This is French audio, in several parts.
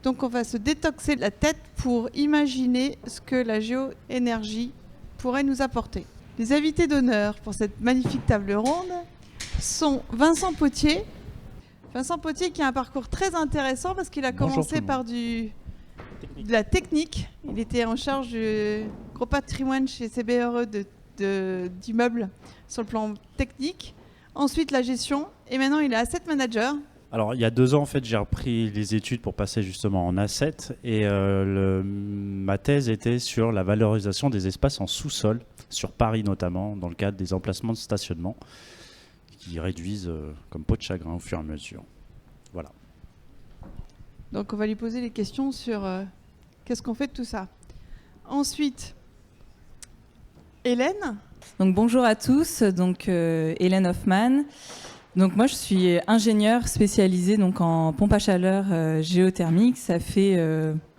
Donc on va se détoxer la tête pour imaginer ce que la géoénergie pourrait nous apporter. Les invités d'honneur pour cette magnifique table ronde sont Vincent Potier. Vincent Potier qui a un parcours très intéressant parce qu'il a commencé par de la technique. Il était en charge du gros patrimoine chez CBRE d'immeubles sur le plan technique. Ensuite la gestion et maintenant il est asset manager. Alors, il y a 2 ans, en fait, j'ai repris les études pour passer justement en asset et ma thèse était sur la valorisation des espaces en sous-sol, sur Paris notamment, dans le cadre des emplacements de stationnement qui réduisent comme peau de chagrin au fur et à mesure. Voilà. Donc, on va lui poser des questions sur qu'est-ce qu'on fait de tout ça. Ensuite, Hélène. Donc, bonjour à tous, donc Hélène Hoffmann. Donc moi je suis ingénieure spécialisée donc en pompe à chaleur géothermique. Ça fait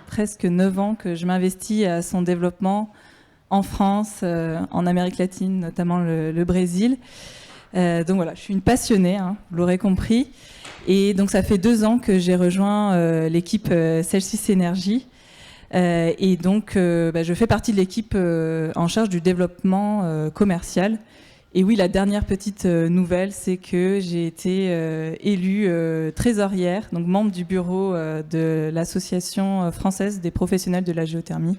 presque 9 ans que je m'investis à son développement en France, en Amérique latine, notamment le Brésil. Donc voilà, je suis une passionnée, hein, vous l'aurez compris. Et donc ça fait 2 ans que j'ai rejoint l'équipe Celsius Energy. Et donc je fais partie de l'équipe en charge du développement commercial. Et oui, la dernière petite nouvelle, c'est que j'ai été élue trésorière, donc membre du bureau de l'Association française des professionnels de la géothermie.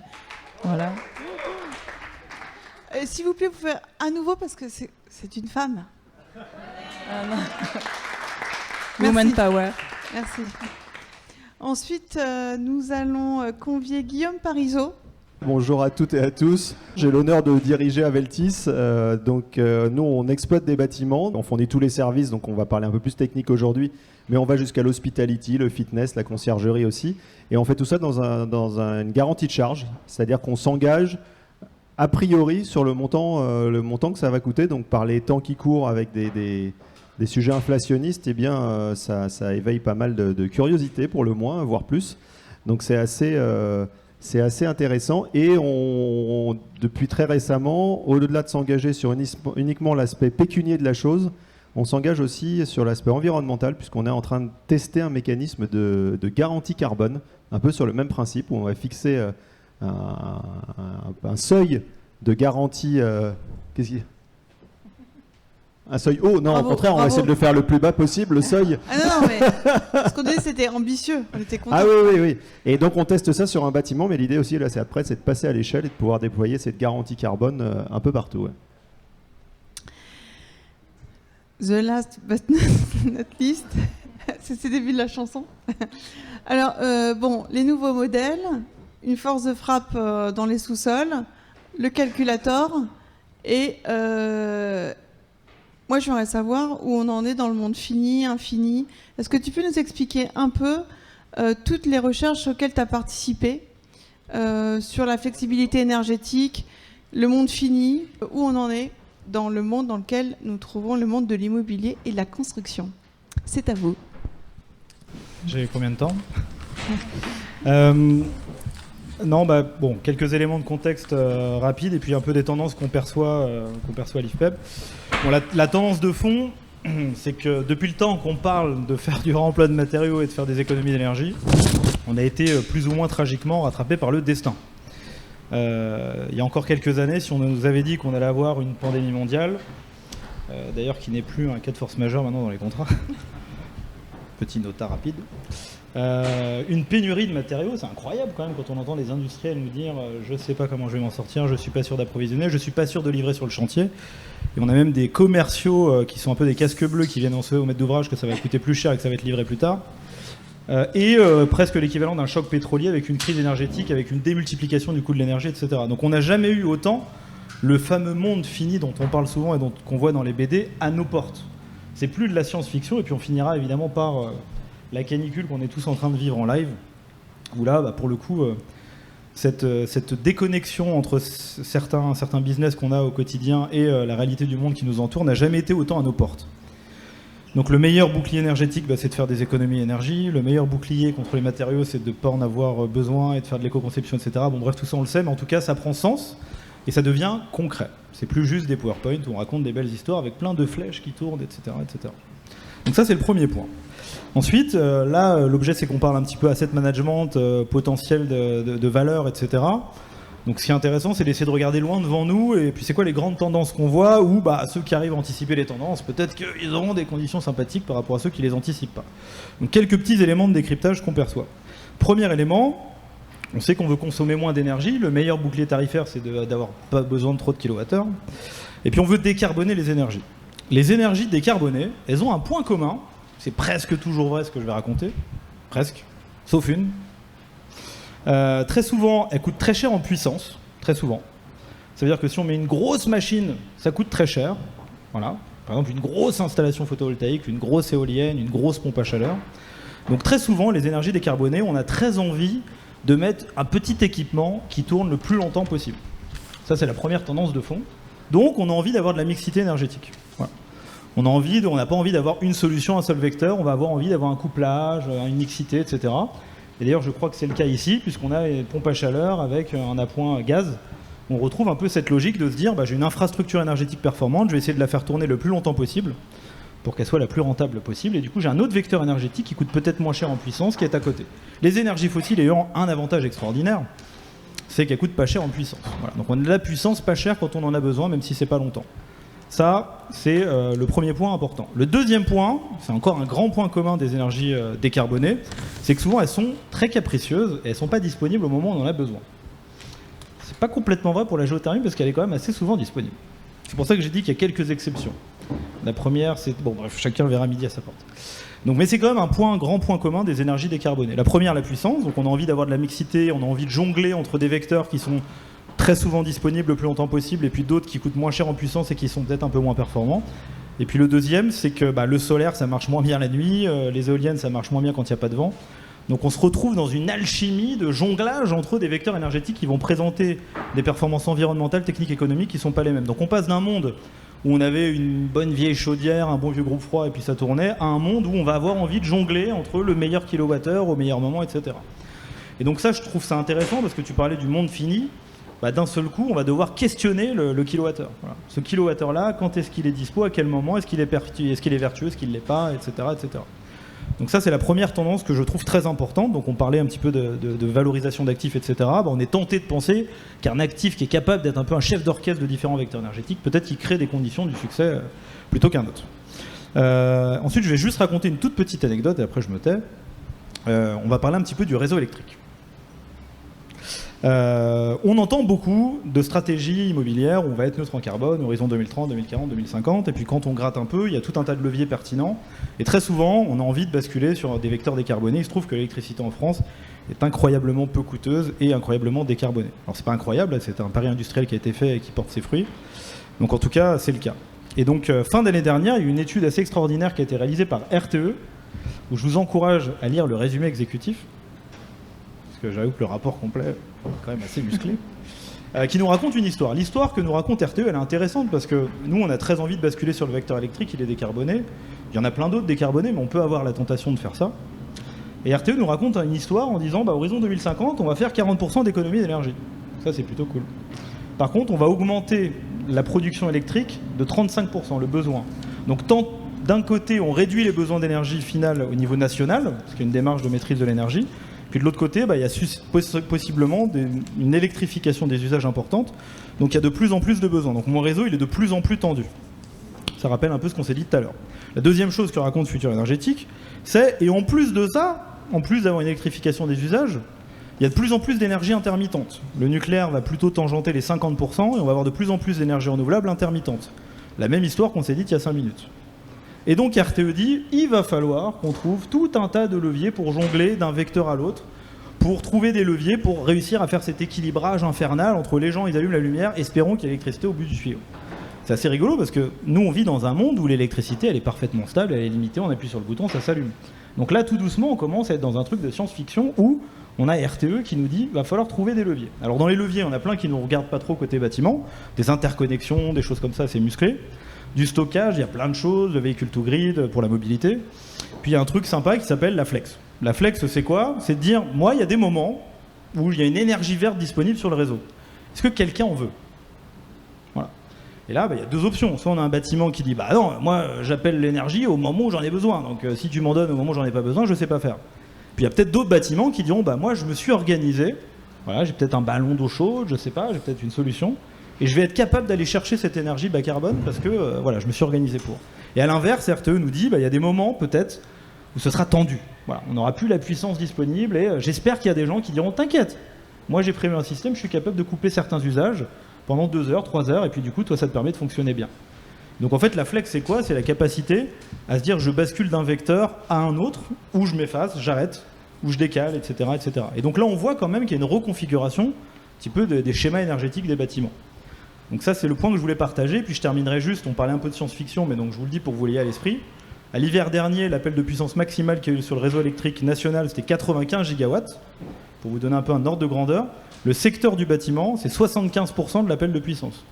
Voilà. S'il vous plaît, vous pouvez à nouveau, parce que c'est une femme. Woman Power. Merci. Ensuite, nous allons convier Guillaume Parisot. Bonjour à toutes et à tous. J'ai l'honneur de diriger Aveltis. Nous, on exploite des bâtiments. On fournit tous les services, donc on va parler un peu plus technique aujourd'hui. Mais on va jusqu'à l'hospitality, le fitness, la conciergerie aussi. Et on fait tout ça dans une garantie de charge. C'est-à-dire qu'on s'engage a priori sur le montant que ça va coûter. Donc par les temps qui courent avec des sujets inflationnistes, eh bien, ça éveille pas mal de curiosité pour le moins, voire plus. Donc c'est assez intéressant et depuis très récemment, au-delà de s'engager sur uniquement l'aspect pécunier de la chose, on s'engage aussi sur l'aspect environnemental puisqu'on est en train de tester un mécanisme de garantie carbone, un peu sur le même principe où on va fixer un seuil de garantie. Qu'est-ce qu'il y a ? Un seuil haut, non, bravo, au contraire, on va essayer de le faire le plus bas possible, le seuil. Ah non, mais ce qu'on disait, c'était ambitieux, on était contents. Ah oui. Et donc, on teste ça sur un bâtiment, mais l'idée aussi, là, c'est après, c'est de passer à l'échelle et de pouvoir déployer cette garantie carbone un peu partout. Ouais. The last but not least, c'est le début de la chanson. Alors, les nouveaux modèles, une force de frappe dans les sous-sols, le calculator et... moi, je voudrais savoir où on en est dans le monde fini, infini. Est-ce que tu peux nous expliquer un peu toutes les recherches auxquelles tu as participé sur la flexibilité énergétique, le monde fini, où on en est dans le monde dans lequel nous trouvons le monde de l'immobilier et de la construction. C'est à vous. J'ai combien de temps ? Quelques éléments de contexte rapides et puis un peu des tendances qu'on perçoit à l'IFPEB. Bon, la tendance de fond, c'est que depuis le temps qu'on parle de faire du réemploi de matériaux et de faire des économies d'énergie, on a été plus ou moins tragiquement rattrapé par le destin. Il y a encore quelques années, si on nous avait dit qu'on allait avoir une pandémie mondiale, d'ailleurs qui n'est plus un cas de force majeure maintenant dans les contrats, petit nota rapide, une pénurie de matériaux, c'est incroyable quand même quand on entend les industriels nous dire je sais pas comment je vais m'en sortir, je suis pas sûr d'approvisionner, je suis pas sûr de livrer sur le chantier. Et on a même des commerciaux qui sont un peu des casques bleus qui viennent annoncer au maître d'ouvrage que ça va coûter plus cher et que ça va être livré plus tard. Presque l'équivalent d'un choc pétrolier avec une crise énergétique, avec une démultiplication du coût de l'énergie, etc. Donc on n'a jamais eu autant le fameux monde fini dont on parle souvent et qu'on voit dans les BD à nos portes. C'est plus de la science-fiction et puis on finira évidemment par la canicule qu'on est tous en train de vivre en live, où là, pour le coup, cette déconnexion entre certains business qu'on a au quotidien et la réalité du monde qui nous entoure n'a jamais été autant à nos portes. Donc le meilleur bouclier énergétique, c'est de faire des économies d'énergie. Le meilleur bouclier contre les matériaux, c'est de ne pas en avoir besoin et de faire de l'éco-conception, etc. Bon, bref, tout ça, on le sait, mais en tout cas, ça prend sens et ça devient concret. C'est plus juste des PowerPoint où on raconte des belles histoires avec plein de flèches qui tournent, etc., etc. Donc ça, c'est le premier point. Ensuite, là, l'objet, c'est qu'on parle un petit peu asset management, potentiel de valeur, etc. Donc ce qui est intéressant, c'est d'essayer de regarder loin devant nous, et puis c'est quoi les grandes tendances qu'on voit, ou ceux qui arrivent à anticiper les tendances, peut-être qu'ils auront des conditions sympathiques par rapport à ceux qui les anticipent pas. Donc quelques petits éléments de décryptage qu'on perçoit. Premier élément, on sait qu'on veut consommer moins d'énergie, le meilleur bouclier tarifaire, c'est d'avoir pas besoin de trop de kilowattheures, et puis on veut décarboner les énergies. Les énergies décarbonées, elles ont un point commun, c'est presque toujours vrai ce que je vais raconter, presque, sauf une. Très souvent, elles coûtent très cher en puissance, très souvent. Ça veut dire que si on met une grosse machine, ça coûte très cher. Voilà. Par exemple, une grosse installation photovoltaïque, une grosse éolienne, une grosse pompe à chaleur. Donc très souvent, les énergies décarbonées, on a très envie de mettre un petit équipement qui tourne le plus longtemps possible. Ça, c'est la première tendance de fond. Donc, on a envie d'avoir de la mixité énergétique. Voilà. On n'a pas envie d'avoir une solution, un seul vecteur. On va avoir envie d'avoir un couplage, une mixité, etc. Et d'ailleurs, je crois que c'est le cas ici, puisqu'on a une pompe à chaleur avec un appoint gaz. On retrouve un peu cette logique de se dire, j'ai une infrastructure énergétique performante, je vais essayer de la faire tourner le plus longtemps possible pour qu'elle soit la plus rentable possible. Et du coup, j'ai un autre vecteur énergétique qui coûte peut-être moins cher en puissance, qui est à côté. Les énergies fossiles ayant un avantage extraordinaire, c'est qu'elles coûtent pas cher en puissance. Voilà. Donc on a de la puissance pas chère quand on en a besoin, même si c'est pas longtemps. Ça, c'est le premier point important. Le deuxième point, c'est encore un grand point commun des énergies décarbonées, c'est que souvent elles sont très capricieuses et elles ne sont pas disponibles au moment où on en a besoin. C'est pas complètement vrai pour la géothermie parce qu'elle est quand même assez souvent disponible. C'est pour ça que j'ai dit qu'il y a quelques exceptions. La première, c'est... Bon, bref, chacun verra midi à sa porte. Donc, mais c'est quand même un grand point commun des énergies décarbonées. La première, la puissance. Donc on a envie d'avoir de la mixité, on a envie de jongler entre des vecteurs qui sont très souvent disponibles le plus longtemps possible, et puis d'autres qui coûtent moins cher en puissance et qui sont peut-être un peu moins performants. Et puis le deuxième, c'est que le solaire, ça marche moins bien la nuit, les éoliennes, ça marche moins bien quand il n'y a pas de vent. Donc on se retrouve dans une alchimie de jonglage entre des vecteurs énergétiques qui vont présenter des performances environnementales, techniques, économiques qui ne sont pas les mêmes. Donc on passe d'un monde où on avait une bonne vieille chaudière, un bon vieux groupe froid et puis ça tournait, à un monde où on va avoir envie de jongler entre le meilleur kilowattheure au meilleur moment, etc. Et donc ça, je trouve ça intéressant parce que tu parlais du monde fini. D'un seul coup, on va devoir questionner le kilowattheure. Voilà. Ce kilowattheure-là, quand est-ce qu'il est dispo, à quel moment, est-ce qu'il est vertueux, est-ce qu'il ne l'est pas, etc., etc. Donc ça, c'est la première tendance que je trouve très importante. Donc on parlait un petit peu de valorisation d'actifs, etc. On est tenté de penser qu'un actif qui est capable d'être un peu un chef d'orchestre de différents vecteurs énergétiques, peut-être qu'il crée des conditions du succès plutôt qu'un autre. Ensuite, je vais juste raconter une toute petite anecdote et après je me tais. On va parler un petit peu du réseau électrique. On entend beaucoup de stratégies immobilières où on va être neutre en carbone, horizon 2030, 2040, 2050, et puis quand on gratte un peu, il y a tout un tas de leviers pertinents, et très souvent, on a envie de basculer sur des vecteurs décarbonés. Il se trouve que l'électricité en France est incroyablement peu coûteuse et incroyablement décarbonée. Alors c'est pas incroyable, c'est un pari industriel qui a été fait et qui porte ses fruits, donc en tout cas, c'est le cas. Et donc, fin d'année dernière, il y a eu une étude assez extraordinaire qui a été réalisée par RTE, où je vous encourage à lire le résumé exécutif, parce que j'avoue que le rapport complet est quand même assez musclé, qui nous raconte une histoire. L'histoire que nous raconte RTE, elle est intéressante parce que nous, on a très envie de basculer sur le vecteur électrique, il est décarboné. Il y en a plein d'autres décarbonés, mais on peut avoir la tentation de faire ça. Et RTE nous raconte une histoire en disant, horizon 2050, on va faire 40% d'économie d'énergie. Ça, c'est plutôt cool. Par contre, on va augmenter la production électrique de 35%, le besoin. Donc, d'un côté, on réduit les besoins d'énergie finale au niveau national, ce qui est une démarche de maîtrise de l'énergie. Puis de l'autre côté, il y a possiblement une électrification des usages importante. Donc il y a de plus en plus de besoins. Donc mon réseau, il est de plus en plus tendu. Ça rappelle un peu ce qu'on s'est dit tout à l'heure. La deuxième chose que raconte Futur Énergétique, c'est, et en plus de ça, en plus d'avoir une électrification des usages, il y a de plus en plus d'énergie intermittente. Le nucléaire va plutôt tangenter les 50% et on va avoir de plus en plus d'énergie renouvelable intermittente. La même histoire qu'on s'est dit il y a 5 minutes. Et donc RTE dit, il va falloir qu'on trouve tout un tas de leviers pour jongler d'un vecteur à l'autre, pour trouver des leviers pour réussir à faire cet équilibrage infernal entre les gens, ils allument la lumière, espérons qu'il y a l'électricité au bout du tuyau. C'est assez rigolo parce que nous, on vit dans un monde où l'électricité, elle est parfaitement stable, elle est limitée, on appuie sur le bouton, ça s'allume. Donc là, tout doucement, on commence à être dans un truc de science-fiction où on a RTE qui nous dit va falloir trouver des leviers. Alors dans les leviers, on a plein qui ne nous regardent pas trop côté bâtiment, des interconnexions, des choses comme ça, c'est musclé. Du stockage, il y a plein de choses, le véhicule to grid pour la mobilité. Puis il y a un truc sympa qui s'appelle la flex. La flex, c'est quoi? C'est de dire, moi, il y a des moments où il y a une énergie verte disponible sur le réseau. Est-ce que quelqu'un en veut? Voilà. Et là, il y a deux options. Soit on a un bâtiment qui dit bah non, moi j'appelle l'énergie au moment où j'en ai besoin. Donc si tu m'en donnes au moment où j'en ai pas besoin, je sais pas faire. Puis il y a peut-être d'autres bâtiments qui diront bah moi je me suis organisé. Voilà, j'ai peut-être un ballon d'eau chaude, je sais pas, j'ai peut-être une solution. Et je vais être capable d'aller chercher cette énergie bas carbone parce que voilà, je me suis organisé pour. Et à l'inverse, RTE nous dit il y a des moments peut-être où ce sera tendu. Voilà, on n'aura plus la puissance disponible et j'espère qu'il y a des gens qui diront t'inquiète, moi j'ai prévu un système, je suis capable de couper certains usages pendant 2 heures, 3 heures et puis du coup toi ça te permet de fonctionner bien. Donc en fait la flex c'est quoi? C'est la capacité à se dire je bascule d'un vecteur à un autre, où je m'efface, j'arrête, où je décale, etc., etc. Et donc là on voit quand même qu'il y a une reconfiguration un petit peu des schémas énergétiques des bâtiments. Donc ça c'est le point que je voulais partager, puis je terminerai juste, on parlait un peu de science-fiction, mais donc je vous le dis pour que vous l'ayez à l'esprit. À l'hiver dernier, l'appel de puissance maximale qu'il y a eu sur le réseau électrique national, c'était 95 gigawatts. Pour vous donner un peu un ordre de grandeur, le secteur du bâtiment, c'est 75% de l'appel de puissance.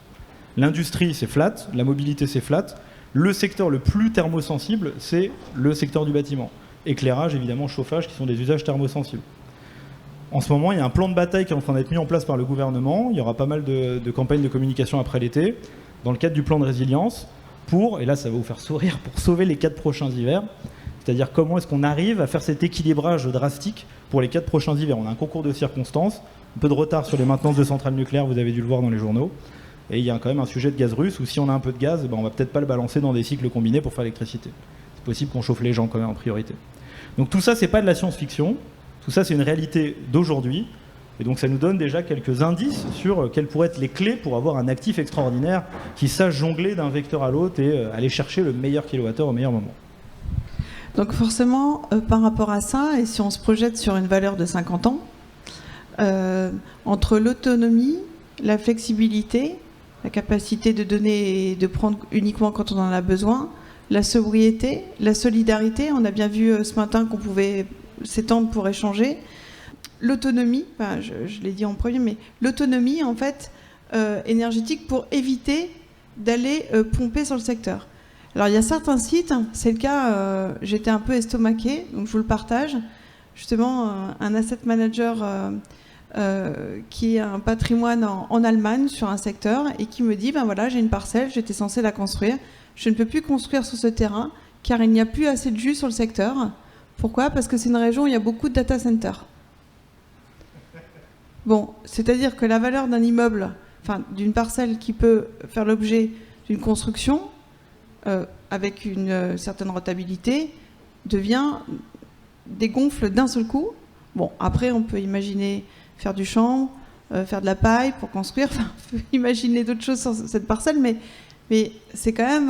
L'industrie, c'est flat, la mobilité, c'est flat. Le secteur le plus thermosensible, c'est le secteur du bâtiment. Éclairage, évidemment, chauffage, qui sont des usages thermosensibles. En ce moment, il y a un plan de bataille qui est en train d'être mis en place par le gouvernement. Il y aura pas mal de campagnes de communication après l'été, dans le cadre du plan de résilience, et là ça va vous faire sourire, pour sauver les 4 prochains hivers. C'est-à-dire comment est-ce qu'on arrive à faire cet équilibrage drastique pour les 4 prochains hivers. On a un concours de circonstances, un peu de retard sur les maintenances de centrales nucléaires, vous avez dû le voir dans les journaux. Et il y a quand même un sujet de gaz russe où si on a un peu de gaz, on va peut-être pas le balancer dans des cycles combinés pour faire l'électricité. C'est possible qu'on chauffe les gens quand même en priorité. Donc tout ça, c'est pas de la science-fiction, tout ça c'est une réalité d'aujourd'hui. Et donc ça nous donne déjà quelques indices sur quelles pourraient être les clés pour avoir un actif extraordinaire qui sache jongler d'un vecteur à l'autre et aller chercher le meilleur kilowattheure au meilleur moment. Donc forcément, par rapport à ça, et si on se projette sur une valeur de 50 ans, entre l'autonomie, la flexibilité, la capacité de donner et de prendre uniquement quand on en a besoin, la sobriété, la solidarité, on a bien vu ce matin qu'on pouvait s'étendre pour échanger, l'autonomie, enfin, je l'ai dit en premier, mais l'autonomie en fait énergétique pour éviter d'aller pomper sur le secteur. Alors il y a certains sites, c'est le cas, j'étais un peu estomaquée, donc je vous le partage. Justement, un asset manager qui a un patrimoine en Allemagne sur un secteur et qui me dit, ben voilà, j'ai une parcelle, j'étais censée la construire, je ne peux plus construire sur ce terrain car il n'y a plus assez de jus sur le secteur. Pourquoi? Parce que c'est une région où il y a beaucoup de data centers. Bon, c'est-à-dire que la valeur d'un immeuble, enfin d'une parcelle qui peut faire l'objet d'une construction avec une certaine rentabilité, dégonfle d'un seul coup. Bon, après on peut imaginer faire du champ, faire de la paille pour construire, enfin, on peut imaginer d'autres choses sur cette parcelle, mais c'est quand même,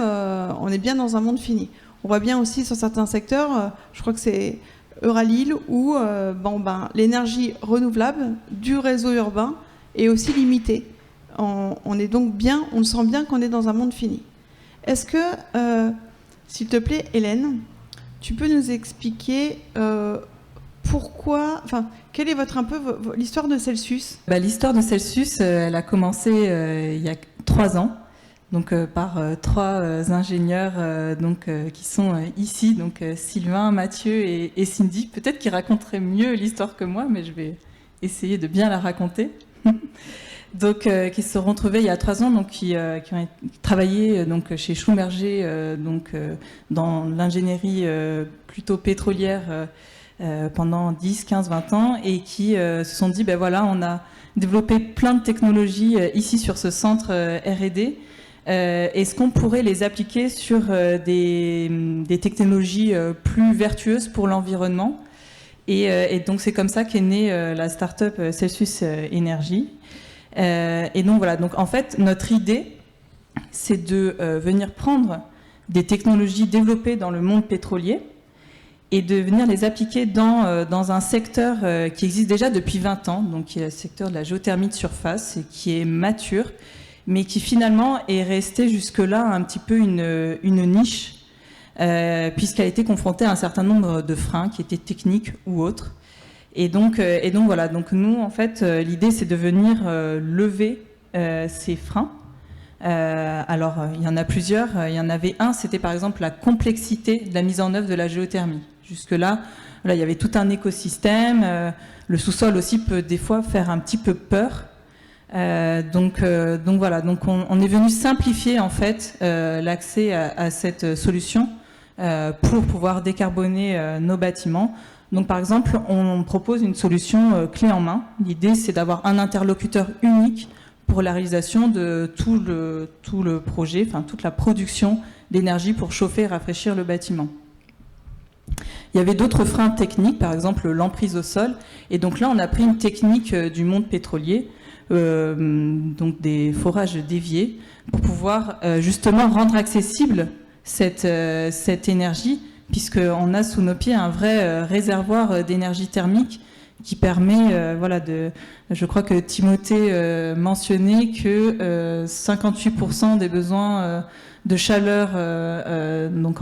on est bien dans un monde fini. On voit bien aussi sur certains secteurs, je crois que c'est Euralil, où l'énergie renouvelable du réseau urbain est aussi limitée. On est donc bien, on sent bien qu'on est dans un monde fini. Est-ce que, s'il te plaît, Hélène, tu peux nous expliquer pourquoi, enfin, quelle est l'histoire de Celsius? L'histoire de Celsius, elle a commencé il y a 3 ans. Donc par 3 ingénieurs qui sont ici, donc Sylvain, Mathieu et Cindy. Peut-être qu'ils raconteraient mieux l'histoire que moi, mais je vais essayer de bien la raconter. Donc qui se sont retrouvés il y a 3 ans, donc qui ont travaillé chez Schlumberger, dans l'ingénierie plutôt pétrolière pendant 10, 15, 20 ans, et qui se sont dit, on a développé plein de technologies ici sur ce centre R&D. Est-ce qu'on pourrait les appliquer sur des technologies plus vertueuses pour l'environnement? Et donc c'est comme ça qu'est née la start-up Celsius Energy. Et donc voilà, donc en fait notre idée c'est de venir prendre des technologies développées dans le monde pétrolier et de venir les appliquer dans un secteur qui existe déjà depuis 20 ans, donc qui est le secteur de la géothermie de surface et qui est mature, mais qui finalement est resté jusque-là un petit peu une niche, puisqu'elle a été confrontée à un certain nombre de freins qui étaient techniques ou autres. Et donc voilà, donc nous en fait l'idée c'est de venir lever ces freins. Alors il y en a plusieurs, il y en avait un, c'était par exemple la complexité de la mise en œuvre de la géothermie. Jusque-là, il y avait tout un écosystème, le sous-sol aussi peut des fois faire un petit peu peur. Donc voilà, donc on est venu simplifier en fait l'accès à cette solution pour pouvoir décarboner nos bâtiments. Donc par exemple, on propose une solution clé en main. L'idée, c'est d'avoir un interlocuteur unique pour la réalisation de tout le projet, enfin toute la production d'énergie pour chauffer et rafraîchir le bâtiment. Il y avait d'autres freins techniques, par exemple l'emprise au sol. Et donc là, on a pris une technique du monde pétrolier, donc des forages déviés, pour pouvoir justement rendre accessible cette énergie, puisqu'on a sous nos pieds un vrai réservoir d'énergie thermique qui permet, je crois que Timothée mentionnait que 58% des besoins de chaleur donc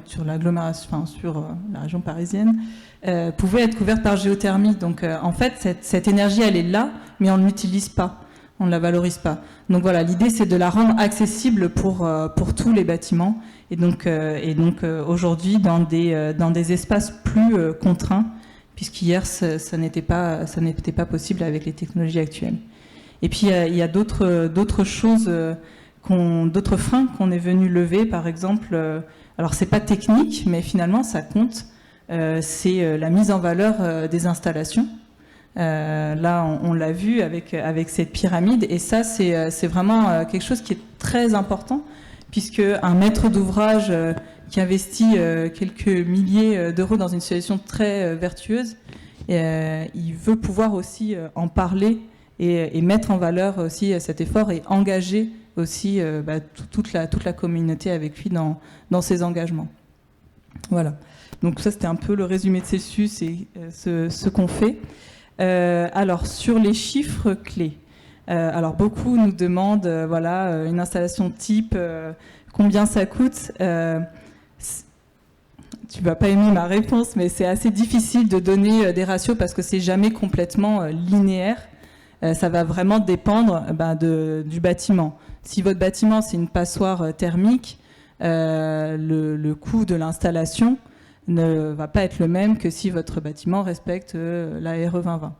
sur l'agglomération, enfin, sur la région parisienne, pouvaient être couvertes par géothermie. Donc en fait, cette énergie, elle est là, mais on ne l'utilise pas, on ne la valorise pas. Donc voilà, l'idée, c'est de la rendre accessible pour tous les bâtiments, et donc aujourd'hui dans des espaces plus contraints, puisqu'hier ça n'était pas possible avec les technologies actuelles. Et puis il y a d'autres choses, d'autres freins qu'on est venu lever, par exemple. Alors c'est pas technique, mais finalement ça compte. C'est la mise en valeur des installations. Là, on l'a vu avec cette pyramide, et ça c'est vraiment quelque chose qui est très important, puisque un maître d'ouvrage qui investit quelques milliers d'euros dans une solution très vertueuse, il veut pouvoir aussi en parler et mettre en valeur aussi cet effort et engager aussi toute la communauté avec lui dans ses engagements. Voilà. Donc ça, c'était un peu le résumé de Celsius et ce qu'on fait. Alors, sur les chiffres clés. Alors, beaucoup nous demandent, une installation type, combien ça coûte. Tu vas pas aimer ma réponse, mais c'est assez difficile de donner des ratios parce que c'est jamais complètement linéaire. Ça va vraiment dépendre du bâtiment. Si votre bâtiment, c'est une passoire thermique, le coût de l'installation ne va pas être le même que si votre bâtiment respecte la RE 2020.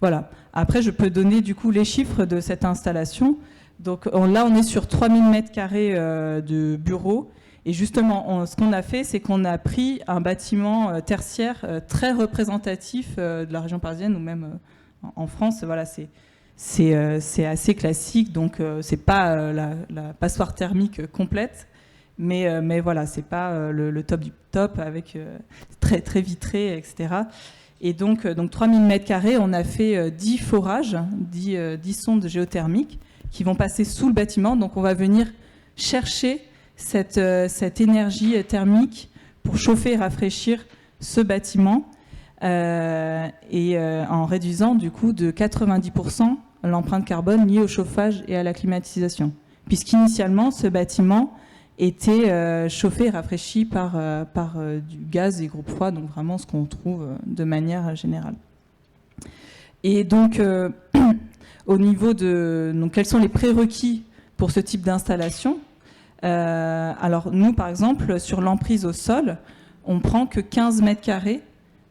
Voilà. Après, je peux donner du coup les chiffres de cette installation. Donc là, on est sur 3000 m² de bureaux. Et justement, ce qu'on a fait, c'est qu'on a pris un bâtiment tertiaire très représentatif de la région parisienne ou même en France. Voilà, c'est assez classique. Donc, c'est pas la passoire thermique complète. Mais voilà, c'est pas le top du top avec très, très vitré, etc. Et donc 3000 m², on a fait 10 forages, 10 sondes géothermiques qui vont passer sous le bâtiment. Donc on va venir chercher cette énergie thermique pour chauffer et rafraîchir ce bâtiment en réduisant du coup de 90% l'empreinte carbone liée au chauffage et à la climatisation. Puisqu'initialement, ce bâtiment était chauffé et rafraîchi par du gaz et groupe froid, donc vraiment ce qu'on trouve de manière générale. Et donc, au niveau donc quels sont les prérequis pour ce type d'installation ? Alors nous, par exemple, sur l'emprise au sol, on prend que 15 m²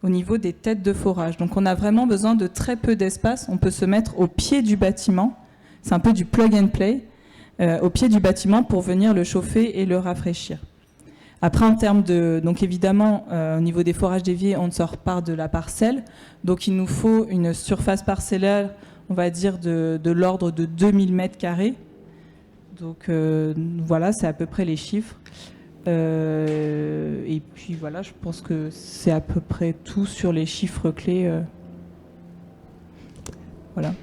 au niveau des têtes de forage. Donc on a vraiment besoin de très peu d'espace. On peut se mettre au pied du bâtiment. C'est un peu du plug and play. Au pied du bâtiment pour venir le chauffer et le rafraîchir. Après, en termes donc évidemment, au niveau des forages déviés, on ne sort pas de la parcelle. Donc il nous faut une surface parcellaire, on va dire, de l'ordre de 2000 m². Donc voilà, c'est à peu près les chiffres. Et puis voilà, je pense que c'est à peu près tout sur les chiffres clés. Voilà.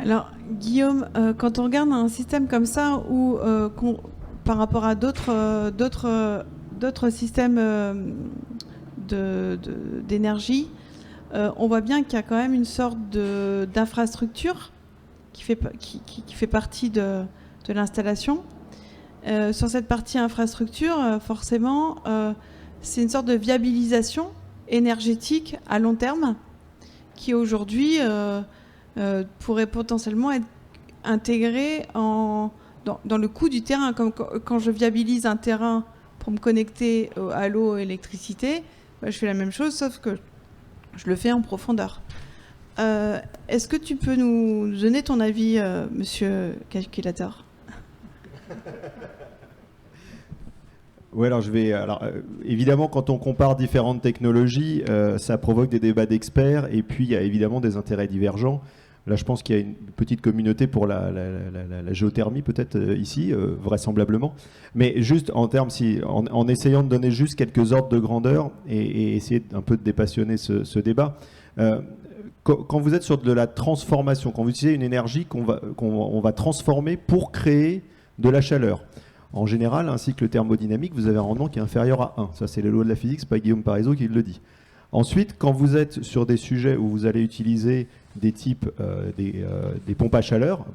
Alors, Guillaume, quand on regarde un système comme ça, où, par rapport à d'autres systèmes d'énergie, on voit bien qu'il y a quand même une sorte d'infrastructure qui fait partie de l'installation. Sur cette partie infrastructure, forcément, c'est une sorte de viabilisation énergétique à long terme qui aujourd'hui pourrait potentiellement être intégré dans le coût du terrain. Comme quand je viabilise un terrain pour me connecter à l'eau et à l'électricité, je fais la même chose, sauf que je le fais en profondeur. Est-ce que tu peux nous donner ton avis, monsieur calculateur? Oui, alors évidemment, quand on compare différentes technologies, ça provoque des débats d'experts, et puis il y a évidemment des intérêts divergents. Là, je pense qu'il y a une petite communauté pour la géothermie, peut-être ici, vraisemblablement. Mais juste en termes, en essayant de donner juste quelques ordres de grandeur et essayer un peu de dépassionner ce débat, quand vous êtes sur de la transformation, quand vous utilisez une énergie qu'on va transformer pour créer de la chaleur, en général, un cycle thermodynamique, vous avez un rendement qui est inférieur à 1. Ça, c'est les lois de la physique, c'est pas Guillaume Parisot qui le dit. Ensuite, quand vous êtes sur des sujets où vous allez utiliser des types des pompes à chaleur,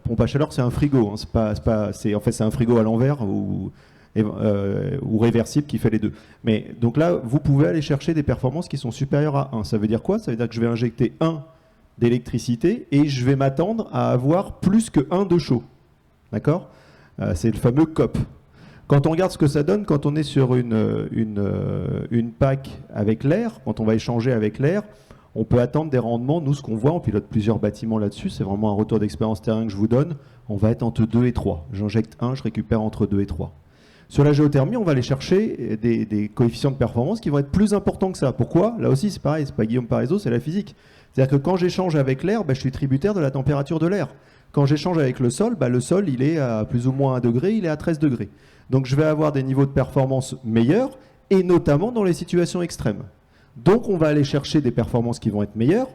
c'est un frigo. Hein, en fait, c'est un frigo à l'envers ou réversible qui fait les deux. Mais donc là, vous pouvez aller chercher des performances qui sont supérieures à 1. Ça veut dire quoi? Ça veut dire que je vais injecter 1 d'électricité et je vais m'attendre à avoir plus que 1 de chaud. D'accord? C'est le fameux COP. Quand on regarde ce que ça donne, quand on est sur une PAC avec l'air, quand on va échanger avec l'air, on peut attendre des rendements. Nous, ce qu'on voit, on pilote plusieurs bâtiments là-dessus, c'est vraiment un retour d'expérience terrain que je vous donne. On va être entre 2 et 3. J'injecte 1, je récupère entre 2 et 3. Sur la géothermie, on va aller chercher des coefficients de performance qui vont être plus importants que ça. Pourquoi? Là aussi, c'est pareil, c'est pas Guillaume Parisot, c'est la physique. C'est-à-dire que quand j'échange avec l'air, je suis tributaire de la température de l'air. Quand j'échange avec le sol, il est à plus ou moins 1 degré, il est à 13 degrés. Donc je vais avoir des niveaux de performance meilleurs, et notamment dans les situations extrêmes. Donc on va aller chercher des performances qui vont être meilleures.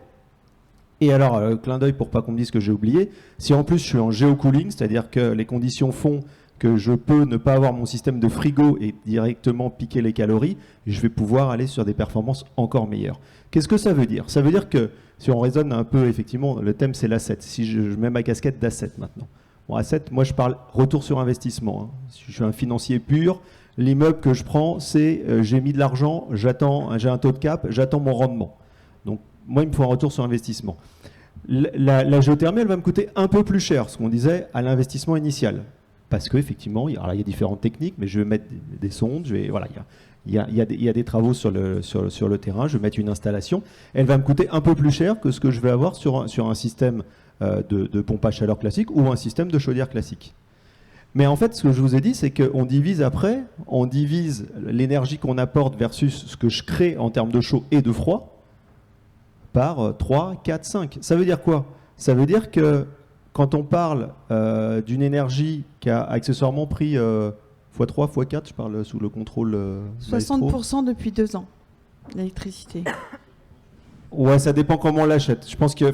Et alors, clin d'œil pour pas qu'on me dise que j'ai oublié, si en plus je suis en géocooling, c'est-à-dire que les conditions font que je peux ne pas avoir mon système de frigo et directement piquer les calories, je vais pouvoir aller sur des performances encore meilleures. Qu'est-ce que ça veut dire? Ça veut dire que, si on raisonne un peu, effectivement, le thème c'est l'asset. Si je mets ma casquette d'asset maintenant. Bon, asset, moi je parle retour sur investissement. Hein. Si je suis un financier pur, l'immeuble que je prends, c'est j'ai mis de l'argent, j'ai un taux de cap, j'attends mon rendement. Donc moi, il me faut un retour sur investissement. La géothermie, elle va me coûter un peu plus cher, ce qu'on disait, à l'investissement initial. Parce qu'effectivement, il y a différentes techniques, mais je vais mettre des sondes, il y a des travaux sur le terrain, je vais mettre une installation. Elle va me coûter un peu plus cher que ce que je vais avoir sur un système de pompe à chaleur classique ou un système de chaudière classique. Mais en fait, ce que je vous ai dit, c'est qu'on divise l'énergie qu'on apporte versus ce que je crée en termes de chaud et de froid par 3, 4, 5. Ça veut dire quoi? Ça veut dire que quand on parle d'une énergie qui a accessoirement pris x3, x4, je parle sous le contrôle 60% depuis 2 ans, l'électricité. Ouais, ça dépend comment on l'achète. Je pense que,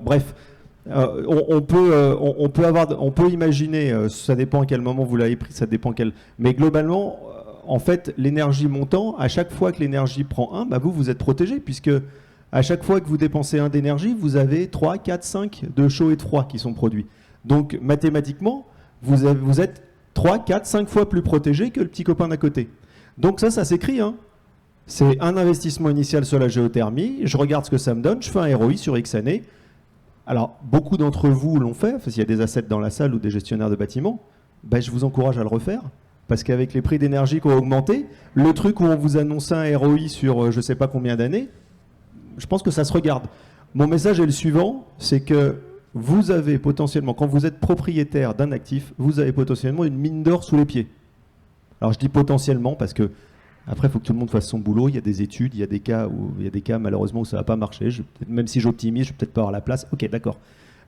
bref, on peut imaginer, ça dépend à quel moment vous l'avez pris, ça dépend mais globalement, en fait, l'énergie montant, à chaque fois que l'énergie prend 1, vous êtes protégé, puisque à chaque fois que vous dépensez 1 d'énergie, vous avez 3, 4, 5 de chaud et de froid qui sont produits. Donc, mathématiquement, vous êtes 3, 4, 5 fois plus protégé que le petit copain d'à côté. Donc ça s'écrit. Hein. C'est un investissement initial sur la géothermie. Je regarde ce que ça me donne. Je fais un ROI sur X années. Alors, beaucoup d'entre vous l'ont fait. S'il y a des assets dans la salle ou des gestionnaires de bâtiments, je vous encourage à le refaire. Parce qu'avec les prix d'énergie qui ont augmenté, le truc où on vous annonçait un ROI sur je ne sais pas combien d'années, je pense que ça se regarde. Mon message est le suivant, c'est que vous avez potentiellement, quand vous êtes propriétaire d'un actif, vous avez potentiellement une mine d'or sous les pieds. Alors je dis potentiellement parce que après il faut que tout le monde fasse son boulot, il y a des études, il y a des cas malheureusement où ça ne va pas marcher, même si j'optimise, je ne vais peut-être pas avoir la place, ok d'accord.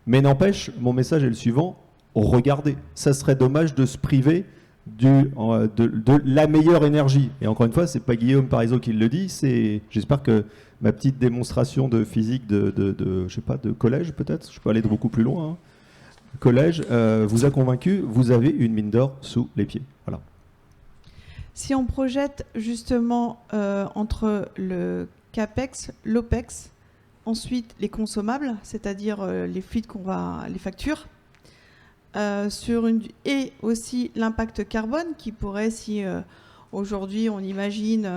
Mais n'empêche, mon message est le suivant, regardez, ça serait dommage de se priver de la meilleure énergie. Et encore une fois, c'est pas Guillaume Parisot qui le dit, j'espère que ma petite démonstration de physique je sais pas, de collège peut-être, je peux aller beaucoup plus loin, hein. Collège, vous a convaincu, vous avez une mine d'or sous les pieds. Voilà. Si on projette justement entre le CAPEX, l'OPEX, ensuite les consommables, c'est-à-dire les fluides les factures, et aussi l'impact carbone qui pourrait, si aujourd'hui on imagine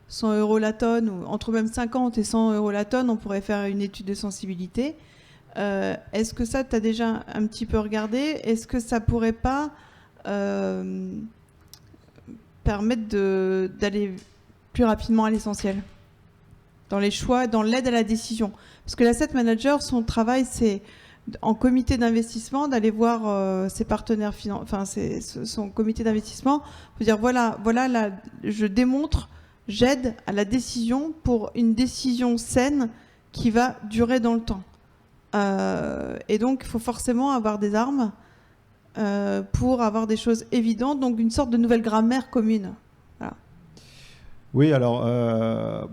100 € la tonne, ou entre même 50 et 100 € la tonne, on pourrait faire une étude de sensibilité. Est-ce que ça, tu as déjà un petit peu regardé? Est-ce que ça pourrait pas permettre d'aller plus rapidement à l'essentiel? dans les choix, dans l'aide à la décision. Parce que l'asset manager, son travail, c'est en comité d'investissement d'aller voir ses partenaires financiers, son comité d'investissement, pour dire voilà, là, je démontre, j'aide à la décision pour une décision saine qui va durer dans le temps. Et donc, il faut forcément avoir des armes pour avoir des choses évidentes, donc une sorte de nouvelle grammaire commune. Voilà. Oui, alors,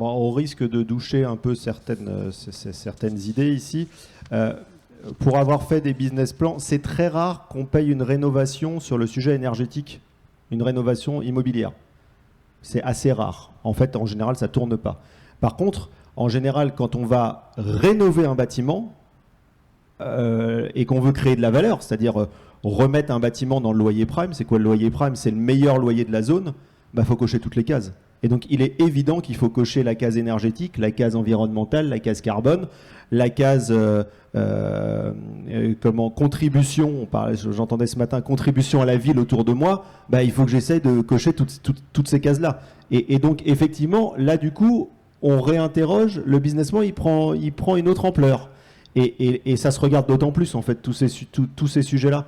au risque de doucher un peu certaines idées ici, pour avoir fait des business plans, c'est très rare qu'on paye une rénovation sur le sujet énergétique, une rénovation immobilière. C'est assez rare. En fait, en général, ça ne tourne pas. Par contre, en général, quand on va rénover un bâtiment et qu'on veut créer de la valeur, c'est-à-dire remettre un bâtiment dans le loyer prime, c'est quoi le loyer prime? C'est le meilleur loyer de la zone, faut cocher toutes les cases. Et donc, il est évident qu'il faut cocher la case énergétique, la case environnementale, la case carbone, la case contribution, j'entendais ce matin, contribution à la ville autour de moi, il faut que j'essaie de cocher toutes ces cases-là. Et donc, effectivement, là, du coup, on réinterroge, le business plan, il prend une autre ampleur. Et ça se regarde d'autant plus, en fait, tous ces sujets-là.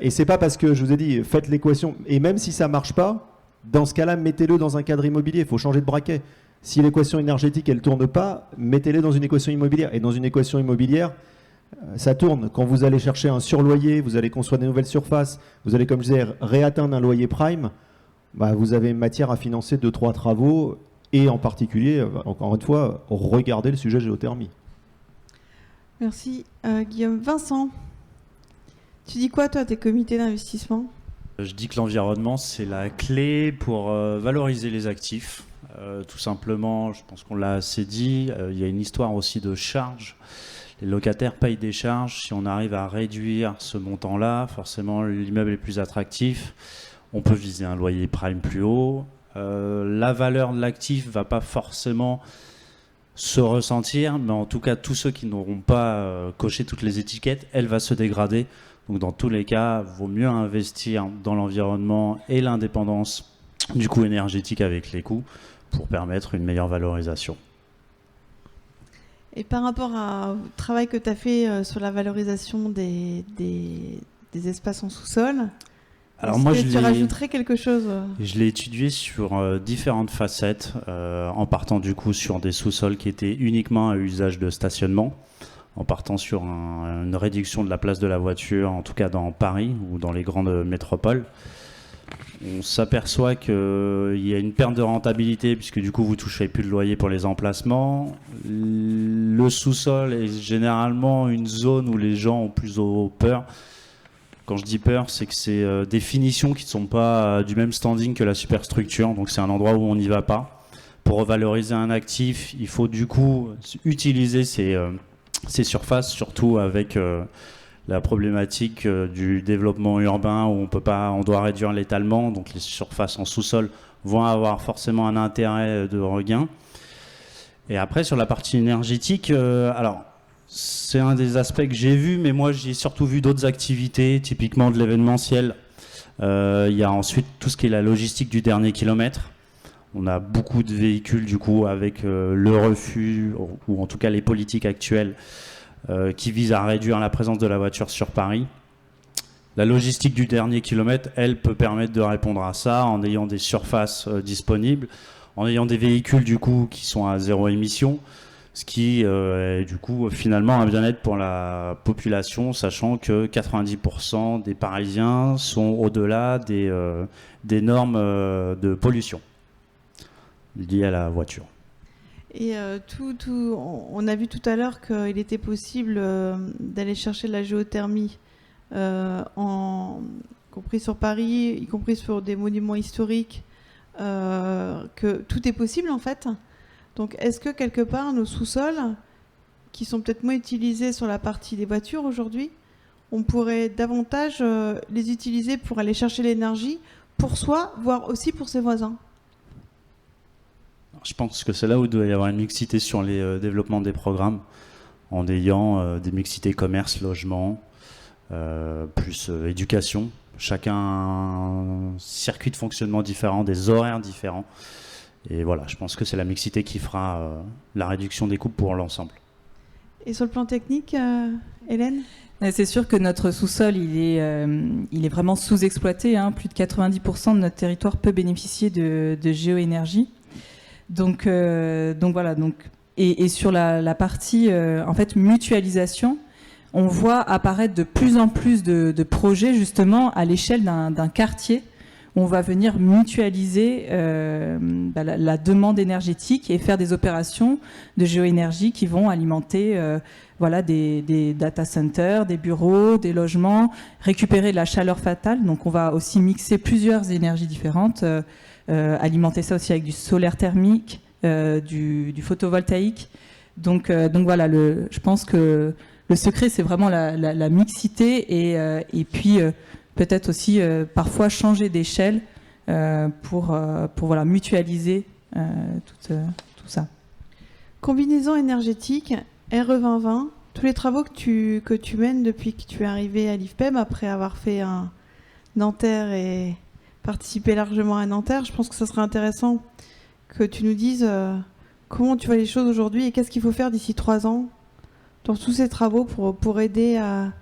Et c'est pas parce que, je vous ai dit, faites l'équation, et même si ça marche pas, dans ce cas-là, mettez-le dans un cadre immobilier, il faut changer de braquet. Si l'équation énergétique, elle ne tourne pas, mettez-les dans une équation immobilière. Et dans une équation immobilière, ça tourne. Quand vous allez chercher un surloyer, vous allez construire des nouvelles surfaces, vous allez, comme je disais, réatteindre un loyer prime, vous avez matière à financer 2-3 travaux, et en particulier, encore une fois, regardez le sujet géothermie. Merci. Guillaume. Vincent, tu dis quoi, toi, à tes comités d'investissement ? Je dis que l'environnement, c'est la clé pour valoriser les actifs. Tout simplement, je pense qu'on l'a assez dit, il y a une histoire aussi de charges. Les locataires payent des charges. Si on arrive à réduire ce montant-là, forcément, l'immeuble est plus attractif. On peut viser un loyer prime plus haut. La valeur de l'actif ne va pas forcément se ressentir, mais en tout cas, tous ceux qui n'auront pas coché toutes les étiquettes, elle va se dégrader. Donc dans tous les cas, il vaut mieux investir dans l'environnement et l'indépendance du coût énergétique avec les coûts pour permettre une meilleure valorisation. Et par rapport au travail que tu as fait sur la valorisation des espaces en sous-sol, alors moi, tu rajouterais quelque chose? Je l'ai étudié sur différentes facettes, en partant du coup sur des sous-sols qui étaient uniquement à usage de stationnement, en partant sur une réduction de la place de la voiture, en tout cas dans Paris ou dans les grandes métropoles. On s'aperçoit qu'il y a une perte de rentabilité puisque du coup vous ne touchez plus de loyer pour les emplacements. Le sous-sol est généralement une zone où les gens ont plus peur. Quand je dis peur, c'est que c'est des finitions qui ne sont pas du même standing que la superstructure, donc c'est un endroit où on n'y va pas. Pour revaloriser un actif, il faut du coup utiliser ces surfaces, surtout avec la problématique du développement urbain où on doit réduire l'étalement, donc les surfaces en sous-sol vont avoir forcément un intérêt de regain. Et après, sur la partie énergétique, alors c'est un des aspects que j'ai vu, mais moi j'ai surtout vu d'autres activités, typiquement de l'événementiel. Il y a ensuite tout ce qui est la logistique du dernier kilomètre. On a beaucoup de véhicules du coup avec le refus, ou en tout cas les politiques actuelles, qui visent à réduire la présence de la voiture sur Paris. La logistique du dernier kilomètre, elle, peut permettre de répondre à ça en ayant des surfaces disponibles, en ayant des véhicules du coup qui sont à zéro émission, ce qui est du coup finalement un bien-être pour la population, sachant que 90% des Parisiens sont au-delà des normes de pollution liées à la voiture. Et on a vu tout à l'heure qu'il était possible d'aller chercher de la géothermie, y compris sur Paris, y compris sur des monuments historiques, que tout est possible en fait. Donc est-ce que quelque part nos sous-sols, qui sont peut-être moins utilisés sur la partie des voitures aujourd'hui, on pourrait davantage les utiliser pour aller chercher l'énergie pour soi, voire aussi pour ses voisins? Je pense que c'est là où il doit y avoir une mixité sur les développements des programmes, en ayant des mixités commerce, logement, plus éducation. Chacun a un circuit de fonctionnement différent, des horaires différents. Et voilà, je pense que c'est la mixité qui fera la réduction des coûts pour l'ensemble. Et sur le plan technique, Hélène ? C'est sûr que notre sous-sol, il est vraiment sous-exploité. Plus de 90% de notre territoire peut bénéficier de géoénergie. Donc voilà. Et sur la partie en fait mutualisation, on voit apparaître de plus en plus de projets justement à l'échelle d'un quartier. On va venir mutualiser la demande énergétique et faire des opérations de géoénergie qui vont alimenter des data centers, des bureaux, des logements, récupérer de la chaleur fatale. Donc on va aussi mixer plusieurs énergies différentes, alimenter ça aussi avec du solaire thermique, du photovoltaïque. Donc voilà, je pense que le secret, c'est vraiment la mixité et puis peut-être aussi parfois changer d'échelle pour mutualiser tout ça. Combinaison énergétique, RE 2020, tous les travaux que tu mènes depuis que tu es arrivé à l'IFPEB, après avoir fait un Nanterre et participé largement à Nanterre, je pense que ça serait intéressant que tu nous dises comment tu vois les choses aujourd'hui et qu'est-ce qu'il faut faire d'ici 3 ans dans tous ces travaux pour aider à